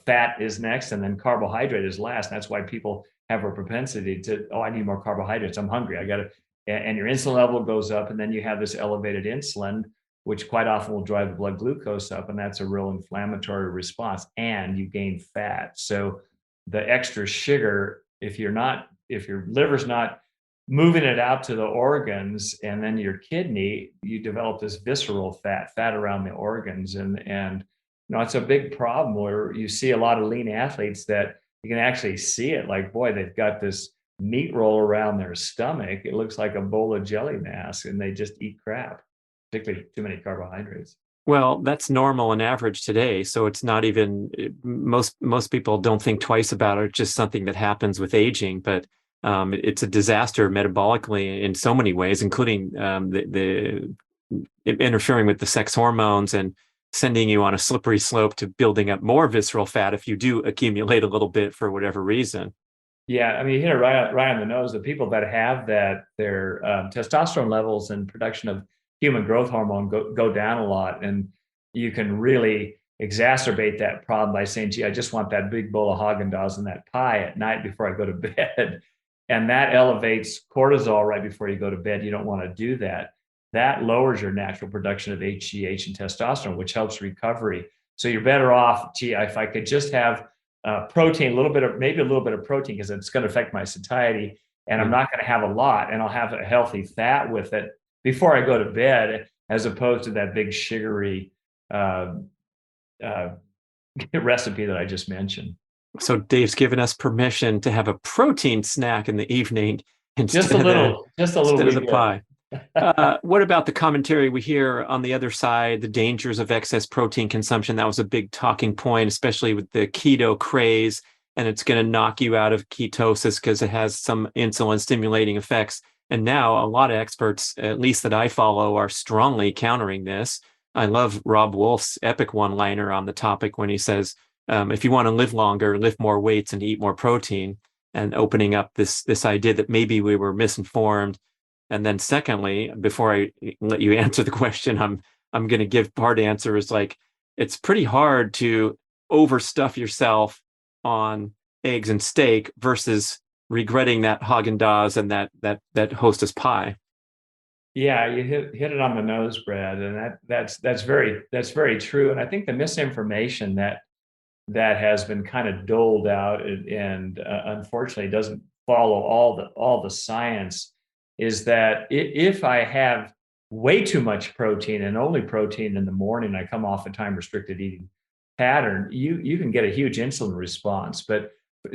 Fat is next, and then carbohydrate is last. And that's why people have a propensity to, oh, I need more carbohydrates. I'm hungry. I got to, and your insulin level goes up, and then you have this elevated insulin, which quite often will drive the blood glucose up, and that's a real inflammatory response. And you gain fat. So the extra sugar, if your liver's not moving it out to the organs, and then your kidney, you develop this visceral fat around the organs. And it's a big problem where you see a lot of lean athletes that you can actually see it, like, boy, they've got this meat roll around their stomach. It looks like a bowl of jelly mass, and they just eat crap, particularly too many carbohydrates. Well, that's normal and average today. So it's not even most people don't think twice about it. It's just something that happens with aging, but it's a disaster metabolically in so many ways, including the interfering with the sex hormones and sending you on a slippery slope to building up more visceral fat if you do accumulate a little bit for whatever reason. Yeah, I mean, you hit it right on the nose. The people that have that, their testosterone levels and production of human growth hormone go down a lot. And you can really exacerbate that problem by saying, gee, I just want that big bowl of Haagen-Dazs and that pie at night before I go to bed. And that elevates cortisol right before you go to bed. You don't want to do that. That lowers your natural production of HGH and testosterone, which helps recovery. So you're better off, gee, if I could just have protein, maybe a little bit of protein, because it's going to affect my satiety, and I'm not going to have a lot, and I'll have a healthy fat with it before I go to bed, as opposed to that big sugary recipe that I just mentioned. So Dave's given us permission to have a protein snack in the evening Just a little instead of the pie. What about the commentary we hear on the other side, the dangers of excess protein consumption? That was a big talking point, especially with the keto craze, and it's going to knock you out of ketosis because it has some insulin stimulating effects. And now a lot of experts, at least that I follow, are strongly countering this. I love Rob Wolf's epic one-liner on the topic when he says, if you want to live longer, lift more weights and eat more protein, and opening up this idea that maybe we were misinformed. And then secondly, before I let you answer the question, I'm going to give part answer is like, it's pretty hard to overstuff yourself on eggs and steak versus regretting that Haagen-Dazs and that Hostess pie. Yeah, you hit it on the nose, Brad, and that's very true. And I think the misinformation that has been kind of doled out and unfortunately doesn't follow all the science is that if I have way too much protein and only protein in the morning, I come off a time restricted eating pattern, you can get a huge insulin response. But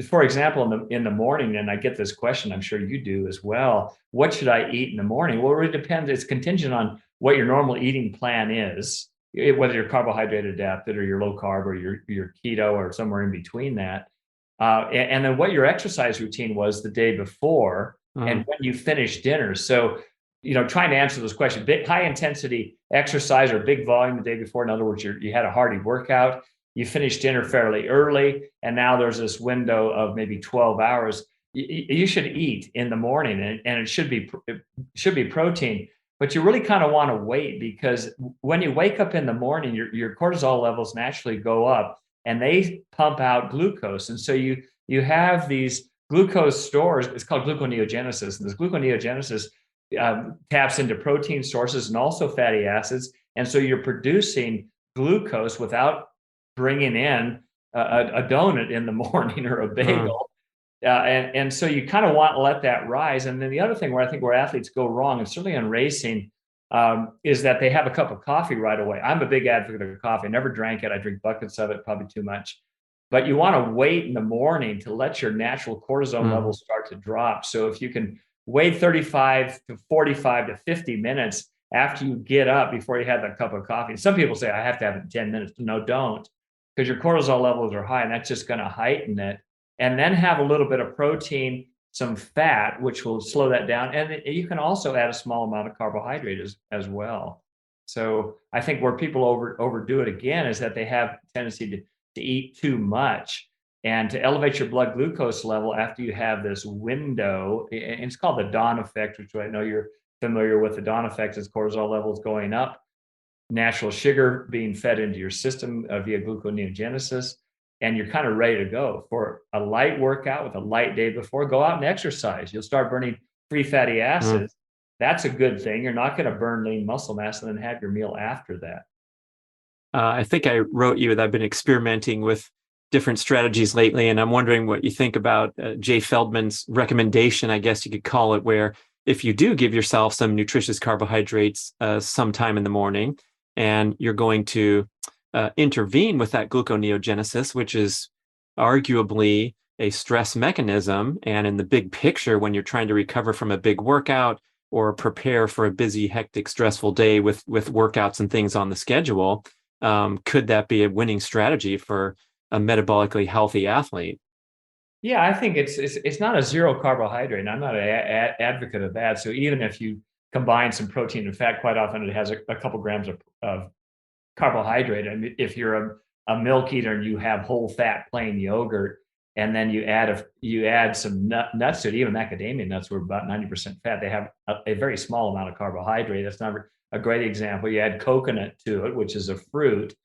for example, in the morning, and I get this question, I'm sure you do as well, what should I eat in the morning? Well, it really depends. It's contingent on what your normal eating plan is, whether you're carbohydrate adapted or you're low carb or you're keto or somewhere in between that. And then what your exercise routine was the day before and when you finish dinner. So, trying to answer this question, high intensity exercise or big volume the day before. In other words, you had a hearty workout, you finished dinner fairly early, and now there's this window of maybe 12 hours. You should eat in the morning, and it should be protein. But you really kind of want to wait, because when you wake up in the morning, your cortisol levels naturally go up, and they pump out glucose. And so you have these glucose stores. It's called gluconeogenesis. And this gluconeogenesis taps into protein sources and also fatty acids. And so you're producing glucose without bringing in a donut in the morning or a bagel. And so you kind of want to let that rise. And then the other thing where I think where athletes go wrong, and certainly in racing, is that they have a cup of coffee right away. I'm a big advocate of coffee. I never drank it. I drink buckets of it, probably too much. But you want to wait in the morning to let your natural cortisol levels start to drop. So if you can wait 35 to 45 to 50 minutes after you get up before you have that cup of coffee. Some people say, I have to have it in 10 minutes. No, don't, because your cortisol levels are high, and that's just going to heighten it. And then have a little bit of protein, some fat, which will slow that down. And you can also add a small amount of carbohydrate as well. So I think where people overdo it again is that they have a tendency to eat too much, and to elevate your blood glucose level after you have this window. And it's called the dawn effect, which I know you're familiar with. The dawn effect is cortisol levels going up, natural sugar being fed into your system via gluconeogenesis, and you're kind of ready to go for a light workout with a light day before. Go out and exercise. You'll start burning free fatty acids. That's a good thing. You're not going to burn lean muscle mass and then have your meal after that. I think I wrote you that I've been experimenting with different strategies lately, and I'm wondering what you think about Jay Feldman's recommendation, I guess you could call it, where if you do give yourself some nutritious carbohydrates sometime in the morning, and you're going to intervene with that gluconeogenesis, which is arguably a stress mechanism, and in the big picture, when you're trying to recover from a big workout or prepare for a busy, hectic, stressful day with workouts and things on the schedule, could that be a winning strategy for a metabolically healthy athlete? Yeah, I think it's not a zero carbohydrate, and I'm not an advocate of that. So even if you combine some protein and fat, quite often it has a couple grams of carbohydrate. And if you're a milk eater and you have whole fat plain yogurt, and then you add some nuts to it, even macadamia nuts were about 90% fat. They have a very small amount of carbohydrate. That's not a great example. You add coconut to it, which is a fruit,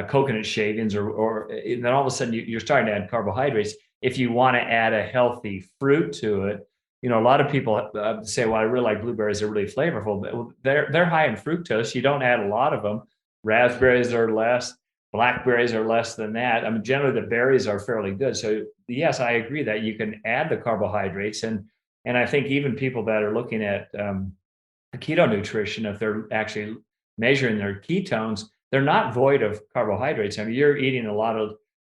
coconut shavings, or and then all of a sudden you're starting to add carbohydrates. If you want to add a healthy fruit to it, a lot of people say, "Well, I really like blueberries; they're really flavorful." But they're high in fructose. You don't add a lot of them. Raspberries are less. Blackberries are less than that. I mean, generally the berries are fairly good. So yes, I agree that you can add the carbohydrates, and I think even people that are looking at keto nutrition, if they're actually measuring their ketones, they're not void of carbohydrates. I mean, you're eating a lot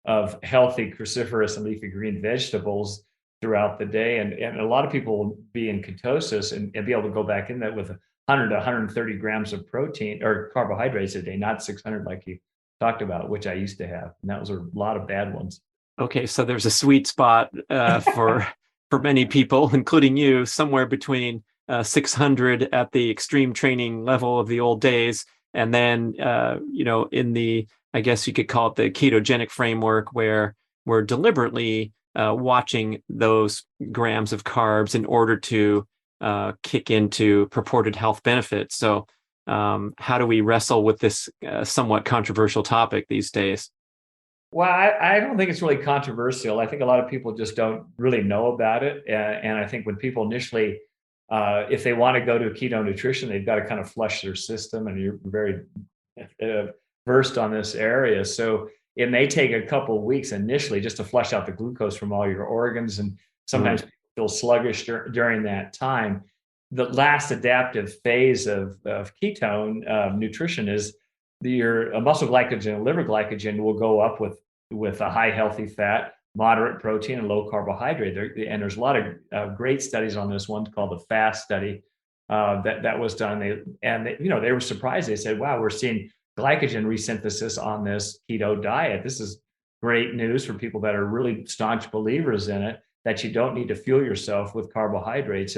of healthy cruciferous and leafy green vegetables throughout the day. And a lot of people will be in ketosis and be able to go back in that with 100 to 130 grams of protein or carbohydrates a day, not 600 like you talked about, which I used to have. And that was a lot of bad ones. Okay, so there's a sweet spot for many people, including you, somewhere between 600 at the extreme training level of the old days, and then in the, I guess you could call it the ketogenic framework, where we're deliberately watching those grams of carbs in order to kick into purported health benefits. So, how do we wrestle with this somewhat controversial topic these days? Well, I don't think it's really controversial. I think a lot of people just don't really know about it. And I think when people initially, if they want to go to keto nutrition, they've got to kind of flush their system. And you're very versed on this area. So it may take a couple of weeks initially just to flush out the glucose from all your organs. And sometimes people feel sluggish during that time. The last adaptive phase of ketone nutrition is your muscle glycogen and liver glycogen will go up with a high healthy fat, moderate protein, and low carbohydrate. And there's a lot of great studies on this. One called the FAST study that was done. They were surprised. They said, "Wow, we're seeing glycogen resynthesis on this keto diet. This is great news for people that are really staunch believers in it. That you don't need to fuel yourself with carbohydrates."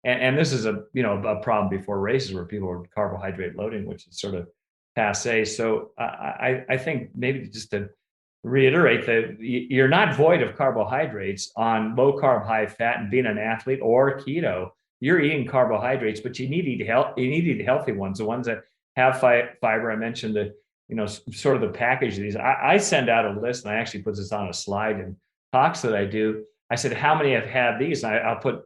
And this is a problem before races where people are carbohydrate loading, which is sort of passe. So I think maybe just to reiterate that you're not void of carbohydrates on low carb, high fat, and being an athlete or keto. You're eating carbohydrates, but you need to eat healthy ones, the ones that have fiber. I mentioned sort of the package of these. I send out a list, and I actually put this on a slide in talks that I do. I said, how many have had these? And I'll put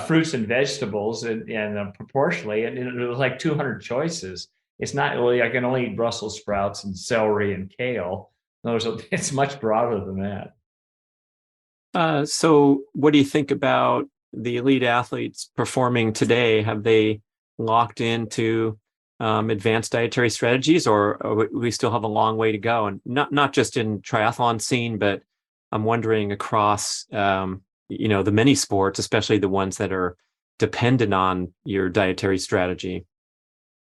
fruits and vegetables and proportionally, and it was like 200 choices. It's not really, I can only eat Brussels sprouts and celery and kale. No, it's much broader than that. So what do you think about the elite athletes performing today? Have they locked into advanced dietary strategies, or we still have a long way to go? And not just in triathlon scene, but I'm wondering across the many sports, especially the ones that are dependent on your dietary strategy.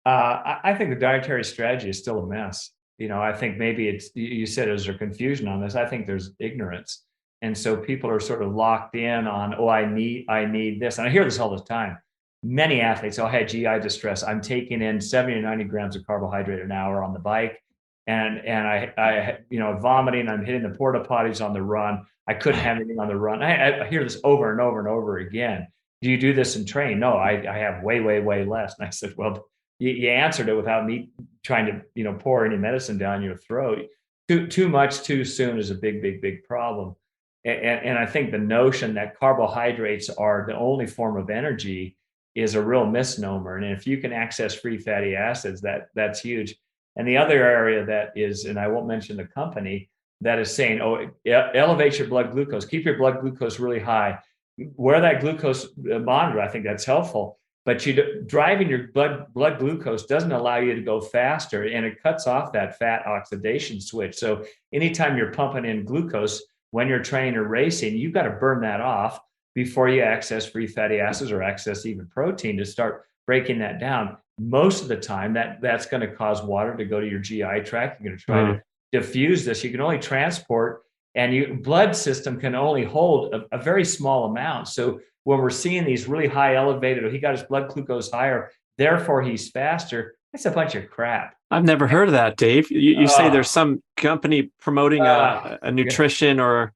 I think the dietary strategy is still a mess. I think maybe you said, is there confusion on this? I think there's ignorance. And so people are sort of locked in on, oh, I need this. And I hear this all the time. Many athletes, oh, I had GI distress. I'm taking in 70 to 90 grams of carbohydrate an hour on the bike. And I vomiting, I'm hitting the porta potties on the run. I couldn't have anything on the run. I hear this over and over and over again. Do you do this in training? No, I have way, way, way less. And I said, well, you answered it without me trying to pour any medicine down your throat. Too much too soon is a big, big, big problem. And I think the notion that carbohydrates are the only form of energy is a real misnomer. And if you can access free fatty acids, that's huge. And the other area that is, and I won't mention the company, that is saying, oh, elevate your blood glucose, keep your blood glucose really high. Wear that glucose monitor. I think that's helpful. But driving your blood glucose doesn't allow you to go faster, and it cuts off that fat oxidation switch. So anytime you're pumping in glucose when you're training or racing, you've got to burn that off before you access free fatty acids or access even protein to start breaking that down. Most of the time, that's going to cause water to go to your GI tract. You're going to try to diffuse this. You can only transport, and your blood system can only hold a very small amount. So when we're seeing these really high elevated, he got his blood glucose higher, therefore he's faster, that's a bunch of crap. I've never heard of that, Dave. You say there's some company promoting a nutrition or...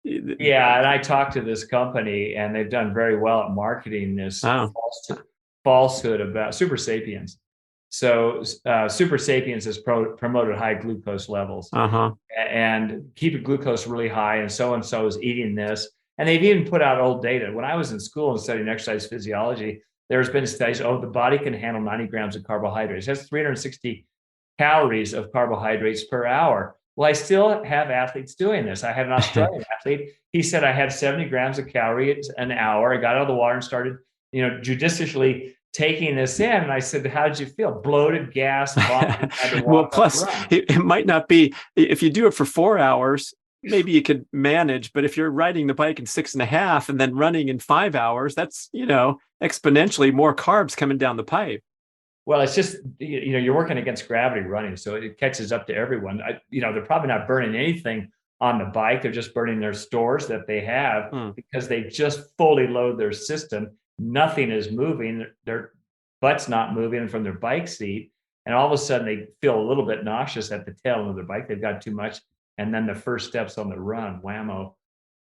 Yeah, and I talked to this company, and they've done very well at marketing this falsehood about Super Sapiens. So Super Sapiens has promoted high glucose levels and keep your glucose really high, and so is eating this. And they've even put out old data. When I was in school and studying exercise physiology, there's been studies, the body can handle 90 grams of carbohydrates. It has 360 calories of carbohydrates per hour. Well, I still have athletes doing this. I had an Australian athlete. He said I had 70 grams of calories an hour. I got out of the water and started, judiciously taking this in. And I said, how did you feel? Bloated, gas, vomiting. Well, plus it might not be, if you do it for 4 hours, maybe you could manage, but if you're riding the bike in 6.5 and then running in 5 hours, that's, exponentially more carbs coming down the pipe. Well, it's just, you're working against gravity running, so it catches up to everyone. They're probably not burning anything on the bike. They're just burning their stores that they have because they just fully load their system. Nothing is moving. Their butt's not moving from their bike seat. And all of a sudden they feel a little bit nauseous at the tail end of their bike. They've got too much. And then the first steps on the run, whammo,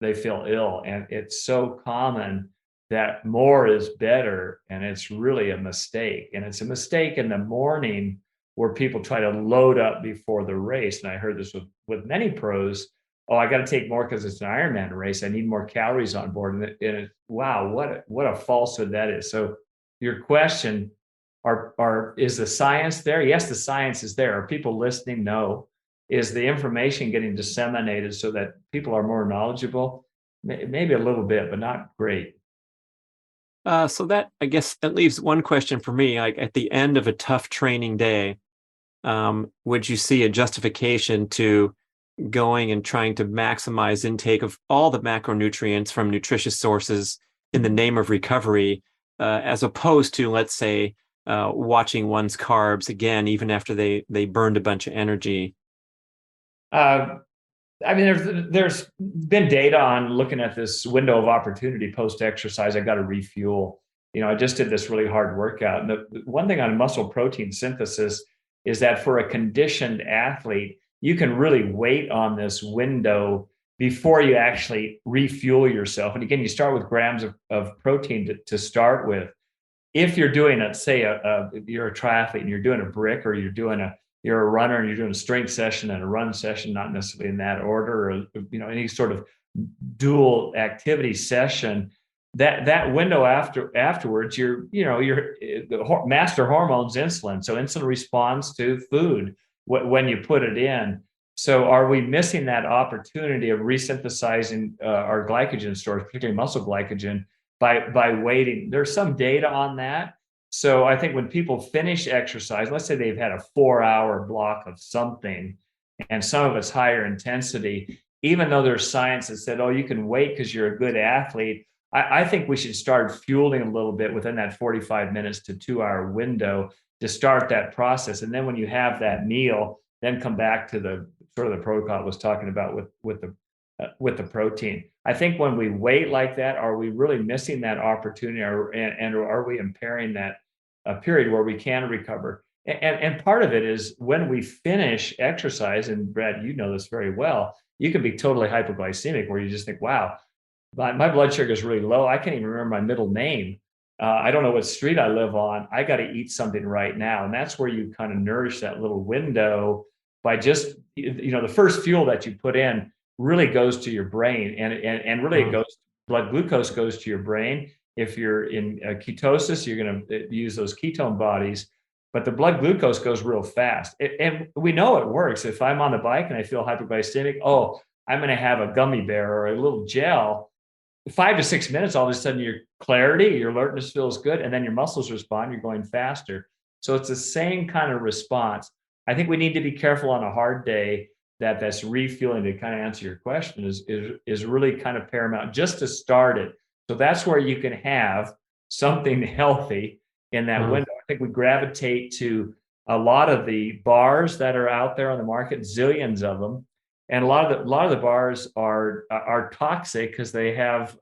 they feel ill. And it's so common that more is better. And it's really a mistake. And it's a mistake in the morning where people try to load up before the race. And I heard this with many pros. Oh, I got to take more because it's an Ironman race. I need more calories on board. And wow, what a falsehood that is. So your question, is the science there? Yes, the science is there. Are people listening? No. Is the information getting disseminated so that people are more knowledgeable? Maybe a little bit, but not great. So that, I guess, that leaves one question for me. Like at the end of a tough training day, would you see a justification to going and trying to maximize intake of all the macronutrients from nutritious sources in the name of recovery, as opposed to, let's say, watching one's carbs again, even after they burned a bunch of energy? There's been data on looking at this window of opportunity post-exercise. I got to refuel. I just did this really hard workout. And the one thing on muscle protein synthesis is that for a conditioned athlete, you can really wait on this window before you actually refuel yourself. And again, you start with grams of protein to start with. If you're doing, you're a triathlete and you're doing a brick, or you're a runner and you're doing a strength session and a run session, not necessarily in that order, or any sort of dual activity session, that window afterwards, your master hormone's insulin. So insulin responds to food when you put it in. So are we missing that opportunity of resynthesizing our glycogen stores, particularly muscle glycogen, by waiting? There's some data on that. So I think when people finish exercise, let's say they've had a 4-hour block of something, and some of it's higher intensity, even though there's science that said, oh, you can wait because you're a good athlete, I think we should start fueling a little bit within that 45 minutes to 2-hour window to start that process. And then when you have that meal, then come back to the sort of the protocol I was talking about with the protein. I think when we wait like that, are we really missing that opportunity, and are we impairing that period where we can recover? And part of it is when we finish exercise, and Brad, you know this very well, you can be totally hypoglycemic where you just think, wow, my blood sugar is really low. I can't even remember my middle name. I don't know what street I live on. I got to eat something right now. And that's where you kind of nourish that little window by just, the first fuel that you put in really goes to your brain, and really it goes, blood glucose goes to your brain. If you're in ketosis, you're going to use those ketone bodies. but the blood glucose goes real fast. And we know it works. If I'm on the bike and I feel hypoglycemic, I'm going to have a gummy bear or a little gel. 5 to 6 minutes, all of a sudden your clarity, your alertness feels good, and then your muscles respond, you're going faster. So it's the same kind of response. I think we need to be careful on a hard day that's refueling, to kind of answer your question, is really kind of paramount just to start it. So that's where you can have something healthy in that window. I think we gravitate to a lot of the bars that are out there on the market, zillions of them. And a lot of the bars are toxic because they have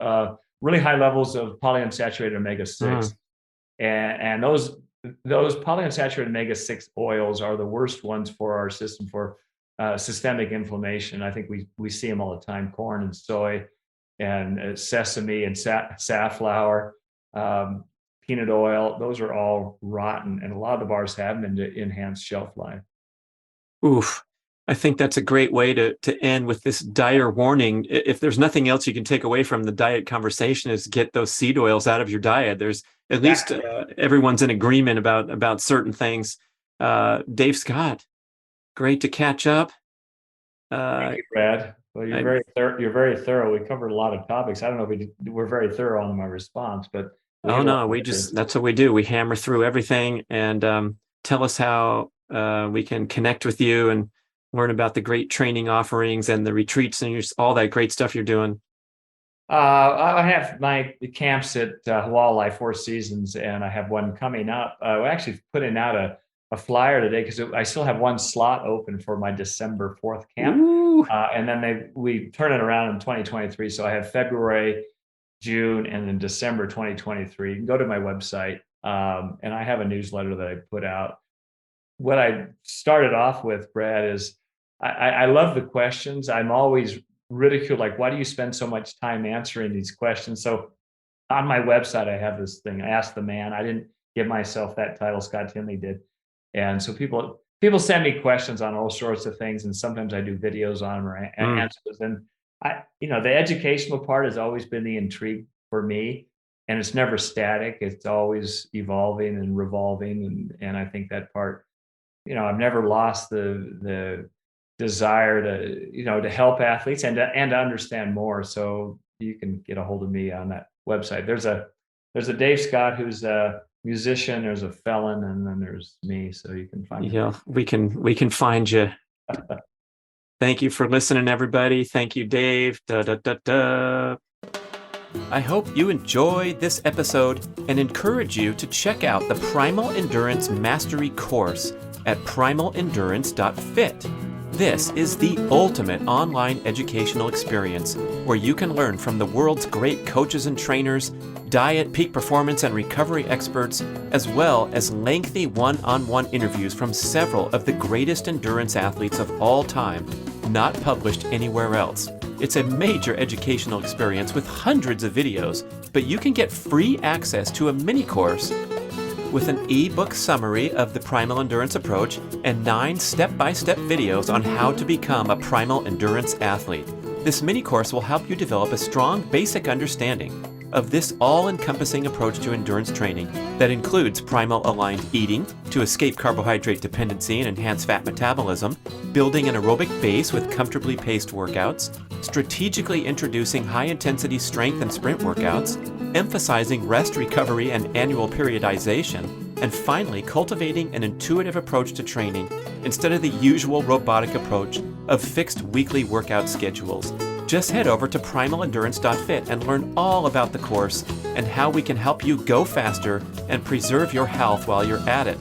really high levels of polyunsaturated omega-6, and those polyunsaturated omega-6 oils are the worst ones for our system for systemic inflammation. I think we see them all the time: corn and soy, and sesame and safflower, peanut oil. Those are all rotten, and a lot of the bars have them to enhance shelf life. Oof. I think that's a great way to end with this dire warning. If there's nothing else you can take away from the diet conversation, is get those seed oils out of your diet. There's at least everyone's in agreement about certain things. Dave Scott, great to catch up. Thank you, Brad. Well, you're very thorough. We covered a lot of topics. I don't know if we're very thorough on my response, but that's what we do. We hammer through everything, and tell us how we can connect with you and learn about the great training offerings and the retreats and all that great stuff you're doing. I have my camps at Hawaii 4 Seasons, and I have one coming up. We're actually putting out a flyer today because I still have one slot open for my December 4th camp. And then we turn it around in 2023. So I have February, June, and then December 2023. You can go to my website, and I have a newsletter that I put out. What I started off with, Brad, is I love the questions. I'm always ridiculed, like, why do you spend so much time answering these questions? So on my website, I have this thing, Ask the Man. I didn't give myself that title, Scott Tinley did. And so people send me questions on all sorts of things, and sometimes I do videos on them or answers. And the educational part has always been the intrigue for me, and it's never static. It's always evolving and revolving. And I think that part, I've never lost the desire to help athletes and to understand more. So you can get a hold of me on that website. There's a Dave Scott who's a musician, there's a felon, and then there's me. So you can find me. We can find you. Thank you for listening, everybody. Thank you, Dave. I hope you enjoyed this episode and encourage you to check out the Primal Endurance Mastery course at primalendurance.fit. This is the ultimate online educational experience where you can learn from the world's great coaches and trainers, diet, peak performance, and recovery experts, as well as lengthy one-on-one interviews from several of the greatest endurance athletes of all time, not published anywhere else. It's a major educational experience with hundreds of videos, but you can get free access to a mini course with an ebook summary of the Primal Endurance approach and 9 step-by-step videos on how to become a Primal Endurance athlete. This mini course will help you develop a strong basic understanding of this all-encompassing approach to endurance training that includes primal-aligned eating to escape carbohydrate dependency and enhance fat metabolism, building an aerobic base with comfortably paced workouts, strategically introducing high-intensity strength and sprint workouts, emphasizing rest, recovery, and annual periodization, and finally, cultivating an intuitive approach to training instead of the usual robotic approach of fixed weekly workout schedules. Just head over to primalendurance.fit and learn all about the course and how we can help you go faster and preserve your health while you're at it.